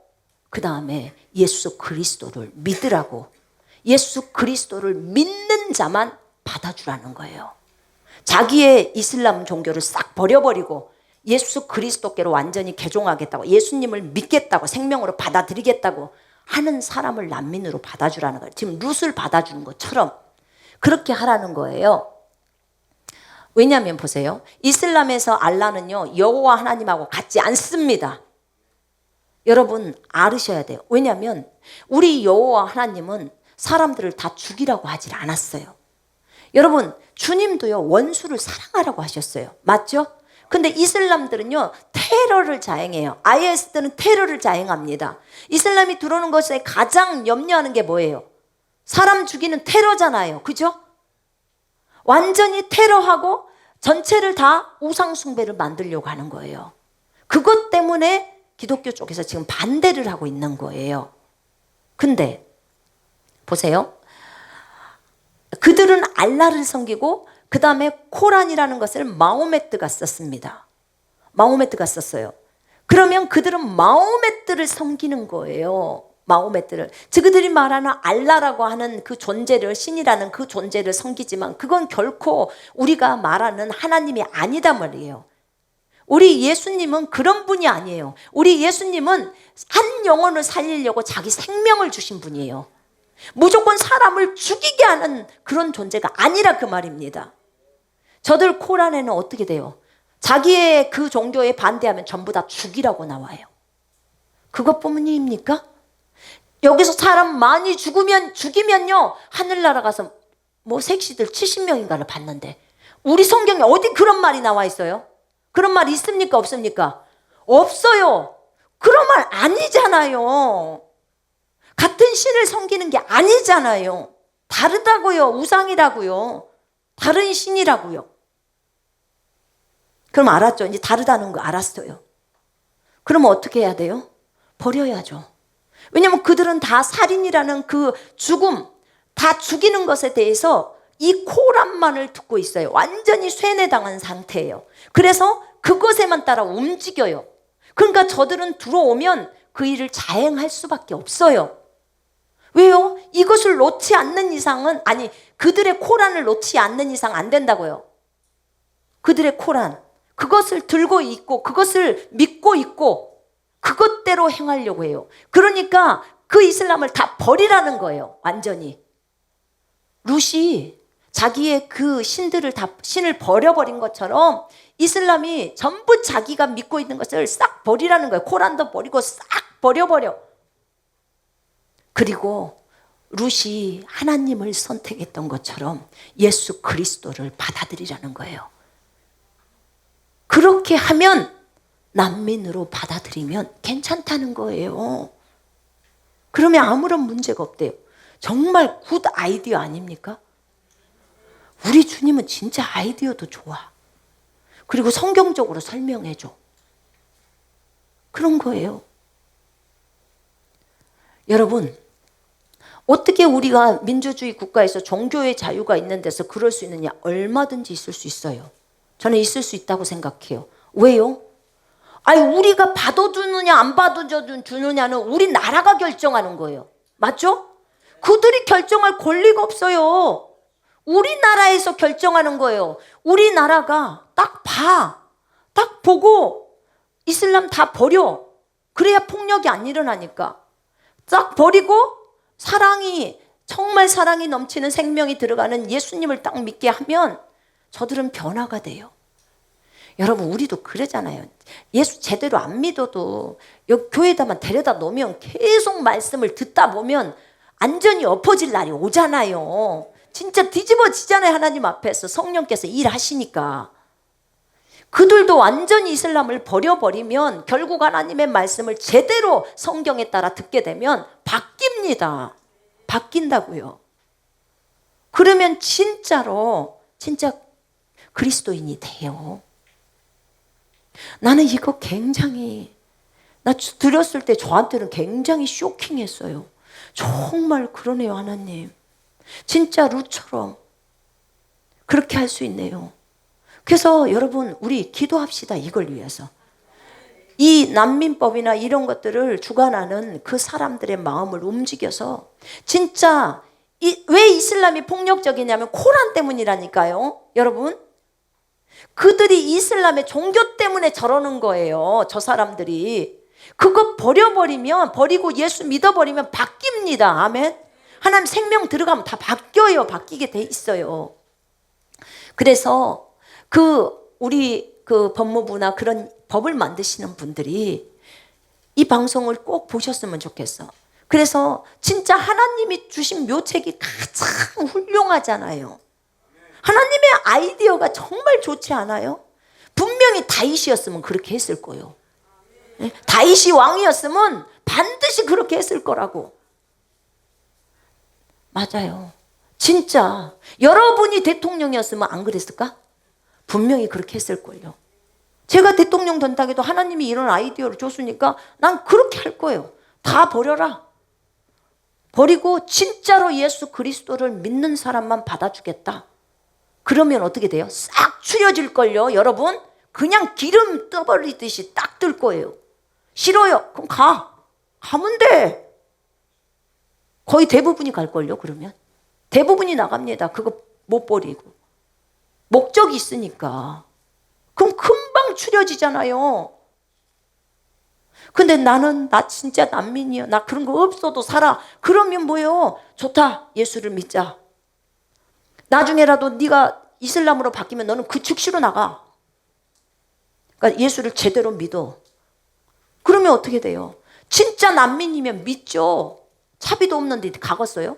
Speaker 1: 그 다음에 예수 그리스도를 믿으라고, 예수 그리스도를 믿는 자만 받아주라는 거예요. 자기의 이슬람 종교를 싹 버려버리고 예수 그리스도께로 완전히 개종하겠다고, 예수님을 믿겠다고, 생명으로 받아들이겠다고 하는 사람을 난민으로 받아주라는 거예요. 지금 룻을 받아주는 것처럼 그렇게 하라는 거예요. 왜냐하면 보세요, 이슬람에서 알라는요 여호와 하나님하고 같지 않습니다. 여러분 알으셔야 돼요. 왜냐하면 우리 여호와 하나님은 사람들을 다 죽이라고 하질 않았어요. 여러분 주님도요 원수를 사랑하라고 하셨어요. 맞죠? 근데 이슬람들은요 테러를 자행해요. IS들은 테러를 자행합니다. 이슬람이 들어오는 것에 가장 염려하는 게 뭐예요? 사람 죽이는 테러잖아요. 그죠? 완전히 테러하고 전체를 다 우상 숭배를 만들려고 하는 거예요. 그것 때문에 기독교 쪽에서 지금 반대를 하고 있는 거예요. 근데 보세요, 그들은 알라를 섬기고 그 다음에 코란이라는 것을 마호메트가 썼습니다. 마호메트가 썼어요. 그러면 그들은 마호메트를 섬기는 거예요. 마호메트를. 그들이 말하는 알라라고 하는 그 존재를, 신이라는 그 존재를 섬기지만 그건 결코 우리가 말하는 하나님이 아니다 말이에요. 우리 예수님은 그런 분이 아니에요. 우리 예수님은 한 영혼을 살리려고 자기 생명을 주신 분이에요. 무조건 사람을 죽이게 하는 그런 존재가 아니라 그 말입니다. 저들 코란에는 어떻게 돼요? 자기의 그 종교에 반대하면 전부 다 죽이라고 나와요. 그것뿐입니까? 여기서 사람 많이 죽이면요 하늘나라 가서 뭐 색시들 70명인가를 봤는데, 우리 성경에 어디 그런 말이 나와 있어요? 그런 말 있습니까? 없습니까? 없어요. 그런 말 아니잖아요. 같은 신을 섬기는 게 아니잖아요. 다르다고요. 우상이라고요. 다른 신이라고요. 그럼 알았죠? 이제 다르다는 거 알았어요. 그럼 어떻게 해야 돼요? 버려야죠. 왜냐하면 그들은 다 살인이라는 그 죽음, 다 죽이는 것에 대해서 이 코란만을 듣고 있어요. 완전히 쇠뇌당한 상태예요. 그래서 그것에만 따라 움직여요. 그러니까 저들은 들어오면 그 일을 자행할 수밖에 없어요. 왜요? 이것을 놓지 않는 이상은, 아니 그들의 코란을 놓지 않는 이상 안 된다고요. 그들의 코란, 그것을 들고 있고 그것을 믿고 있고 그것대로 행하려고 해요. 그러니까 그 이슬람을 다 버리라는 거예요. 완전히. 룻이 자기의 그 신들을 다, 신을 버려버린 것처럼 이슬람이 전부 자기가 믿고 있는 것을 싹 버리라는 거예요. 코란도 버리고 싹 버려버려. 그리고 룻이 하나님을 선택했던 것처럼 예수 그리스도를 받아들이라는 거예요. 그렇게 하면, 난민으로 받아들이면 괜찮다는 거예요. 그러면 아무런 문제가 없대요. 정말 굿 아이디어 아닙니까? 우리 주님은 진짜 아이디어도 좋아. 그리고 성경적으로 설명해줘. 그런 거예요. 여러분, 어떻게 우리가 민주주의 국가에서 종교의 자유가 있는 데서 그럴 수 있느냐? 얼마든지 있을 수 있어요. 저는 있을 수 있다고 생각해요. 왜요? 아니 우리가 받아주느냐 안 받아주느냐는 우리나라가 결정하는 거예요. 맞죠? 그들이 결정할 권리가 없어요. 우리나라에서 결정하는 거예요. 우리나라가 딱 봐. 딱 보고 이슬람 다 버려. 그래야 폭력이 안 일어나니까. 딱 버리고 사랑이, 정말 사랑이 넘치는 생명이 들어가는 예수님을 딱 믿게 하면 저들은 변화가 돼요. 여러분 우리도 그러잖아요. 예수 제대로 안 믿어도 여기 교회에다만 데려다 놓으면 계속 말씀을 듣다 보면 안전이 엎어질 날이 오잖아요. 진짜 뒤집어지잖아요. 하나님 앞에서 성령께서 일하시니까. 그들도 완전히 이슬람을 버려버리면 결국 하나님의 말씀을 제대로 성경에 따라 듣게 되면 바뀝니다. 바뀐다고요. 그러면 진짜로 진짜 그리스도인이 돼요. 나는 이거 굉장히, 나 들었을 때 저한테는 굉장히 쇼킹했어요. 정말 그러네요. 하나님 진짜 룻처럼 그렇게 할 수 있네요. 그래서 여러분 우리 기도합시다. 이걸 위해서. 이 난민법이나 이런 것들을 주관하는 그 사람들의 마음을 움직여서 진짜 왜 이슬람이 폭력적이냐면 코란 때문이라니까요. 여러분, 그들이 이슬람의 종교 때문에 저러는 거예요. 저 사람들이. 그거 버리고 예수 믿어버리면 바뀝니다. 아멘. 하나님 생명 들어가면 다 바뀌어요. 바뀌게 돼 있어요. 그래서 우리 법무부나 그런 법을 만드시는 분들이 이 방송을 꼭 보셨으면 좋겠어. 그래서 진짜 하나님이 주신 묘책이 가장 훌륭하잖아요. 하나님의 아이디어가 정말 좋지 않아요? 분명히 다윗이었으면 그렇게 했을 거예요. 다윗이 왕이었으면 반드시 그렇게 했을 거라고. 맞아요. 진짜 여러분이 대통령이었으면 안 그랬을까? 분명히 그렇게 했을걸요. 제가 대통령 된다고 하나님이 이런 아이디어를 줬으니까 난 그렇게 할 거예요. 다 버려라. 버리고 진짜로 예수 그리스도를 믿는 사람만 받아주겠다. 그러면 어떻게 돼요? 싹 추려질걸요. 여러분, 그냥 기름 떠버리듯이 딱 뜰 거예요. 싫어요. 그럼 가면 돼. 거의 대부분이 갈걸요. 그러면 대부분이 나갑니다. 그거 못 버리고. 목적이 있으니까. 그럼 금방 추려지잖아요. 근데 나 진짜 난민이야. 나 그런 거 없어도 살아. 그러면 뭐예요? 좋다. 예수를 믿자. 나중에라도 네가 이슬람으로 바뀌면 너는 그 즉시로 나가. 그러니까 예수를 제대로 믿어. 그러면 어떻게 돼요? 진짜 난민이면 믿죠. 차비도 없는데 가겠어요?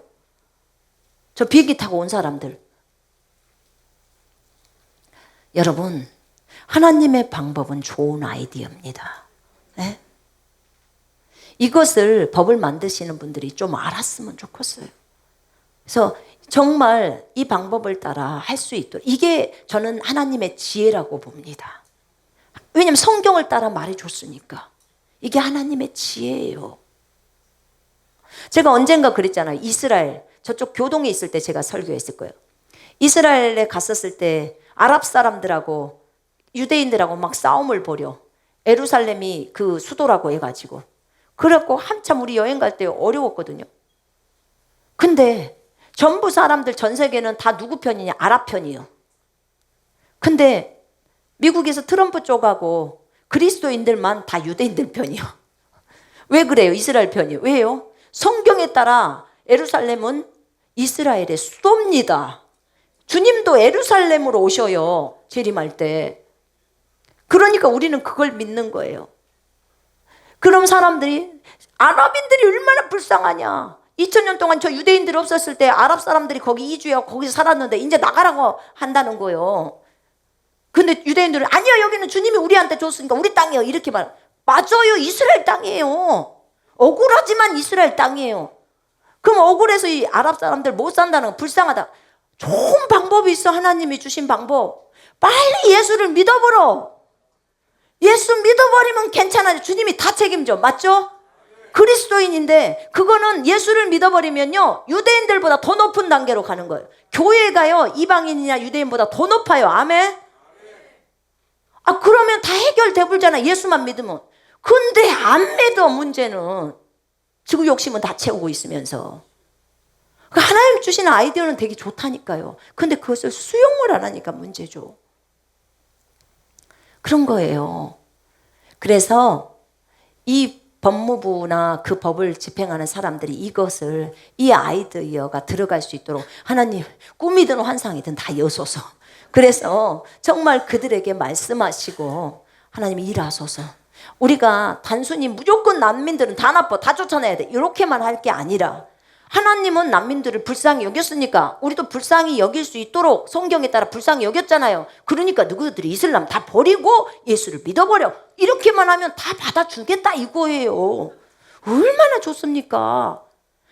Speaker 1: 저 비행기 타고 온 사람들. 여러분, 하나님의 방법은 좋은 아이디어입니다. 네? 이것을 법을 만드시는 분들이 좀 알았으면 좋겠어요. 그래서 정말 이 방법을 따라 할 수 있도록, 이게 저는 하나님의 지혜라고 봅니다. 왜냐하면 성경을 따라 말해줬으니까. 이게 하나님의 지혜예요. 제가 언젠가 그랬잖아요. 이스라엘, 저쪽 교동에 있을 때 제가 설교했을 거예요. 이스라엘에 갔었을 때 아랍 사람들하고 유대인들하고 막 싸움을 벌여. 예루살렘이 그 수도라고 해가지고. 그래갖고 한참 우리 여행 갈 때 어려웠거든요. 근데 전부 사람들 전 세계는 다 누구 편이냐? 아랍 편이에요. 근데 미국에서 트럼프 쪽하고 그리스도인들만 다 유대인들 편이요. 왜 그래요? 이스라엘 편이요. 왜요? 성경에 따라 예루살렘은 이스라엘의 수도입니다. 주님도 예루살렘으로 오셔요. 재림할 때. 그러니까 우리는 그걸 믿는 거예요. 그럼 사람들이, 아랍인들이 얼마나 불쌍하냐. 2000년 동안 저 유대인들이 없었을 때 아랍 사람들이 거기 이주하고 거기서 살았는데 이제 나가라고 한다는 거예요. 근데 유대인들은 아니요, 여기는 주님이 우리한테 줬으니까 우리 땅이에요. 이렇게 맞아요. 이스라엘 땅이에요. 억울하지만 이스라엘 땅이에요. 그럼 억울해서 이 아랍 사람들 못 산다는 거 불쌍하다. 좋은 방법이 있어. 하나님이 주신 방법. 빨리 예수를 믿어버려. 예수 믿어버리면 괜찮아요. 주님이 다 책임져. 맞죠? 그리스도인인데 그거는 예수를 믿어버리면요, 유대인들보다 더 높은 단계로 가는 거예요. 교회가요, 이방인이나 유대인보다 더 높아요. 아멘? 그러면 다 해결돼 불잖아. 예수만 믿으면. 근데 안 믿어. 문제는 지구 욕심은 다 채우고 있으면서. 하나님 주시는 아이디어는 되게 좋다니까요. 근데 그것을 수용을 안 하니까 문제죠. 그런 거예요. 그래서 이 법무부나 그 법을 집행하는 사람들이 이것을, 이 아이디어가 들어갈 수 있도록 하나님 꿈이든 환상이든 다 여소서. 그래서 정말 그들에게 말씀하시고 하나님이 일하소서. 우리가 단순히 무조건 난민들은 다 나빠, 다 쫓아내야 돼, 이렇게만 할 게 아니라 하나님은 난민들을 불쌍히 여겼으니까 우리도 불쌍히 여길 수 있도록 성경에 따라 불쌍히 여겼잖아요. 그러니까 누구들이 이슬람 다 버리고 예수를 믿어버려. 이렇게만 하면 다 받아주겠다 이거예요. 얼마나 좋습니까?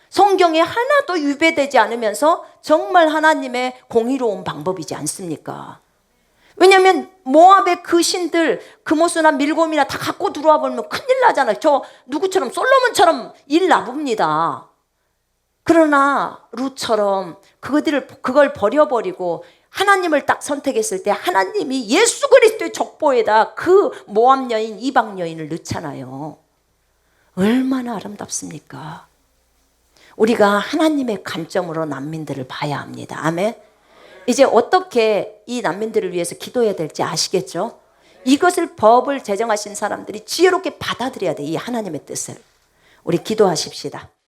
Speaker 1: 성경에 하나도 유배되지 않으면서 정말 하나님의 공의로운 방법이지 않습니까? 왜냐하면 모압의 그 신들, 금오스나 밀곰이나 다 갖고 들어와 버리면 큰일 나잖아요. 저 누구처럼 솔로몬처럼 일 나붑니다. 그러나 룻처럼 그걸 버려버리고 하나님을 딱 선택했을 때 하나님이 예수 그리스도의 족보에다 그 모압 여인, 이방 여인을 넣잖아요. 얼마나 아름답습니까? 우리가 하나님의 관점으로 난민들을 봐야 합니다. 아멘. 이제 어떻게 이 난민들을 위해서 기도해야 될지 아시겠죠? 이것을 법을 제정하신 사람들이 지혜롭게 받아들여야 돼. 이 하나님의 뜻을. 우리 기도하십시다.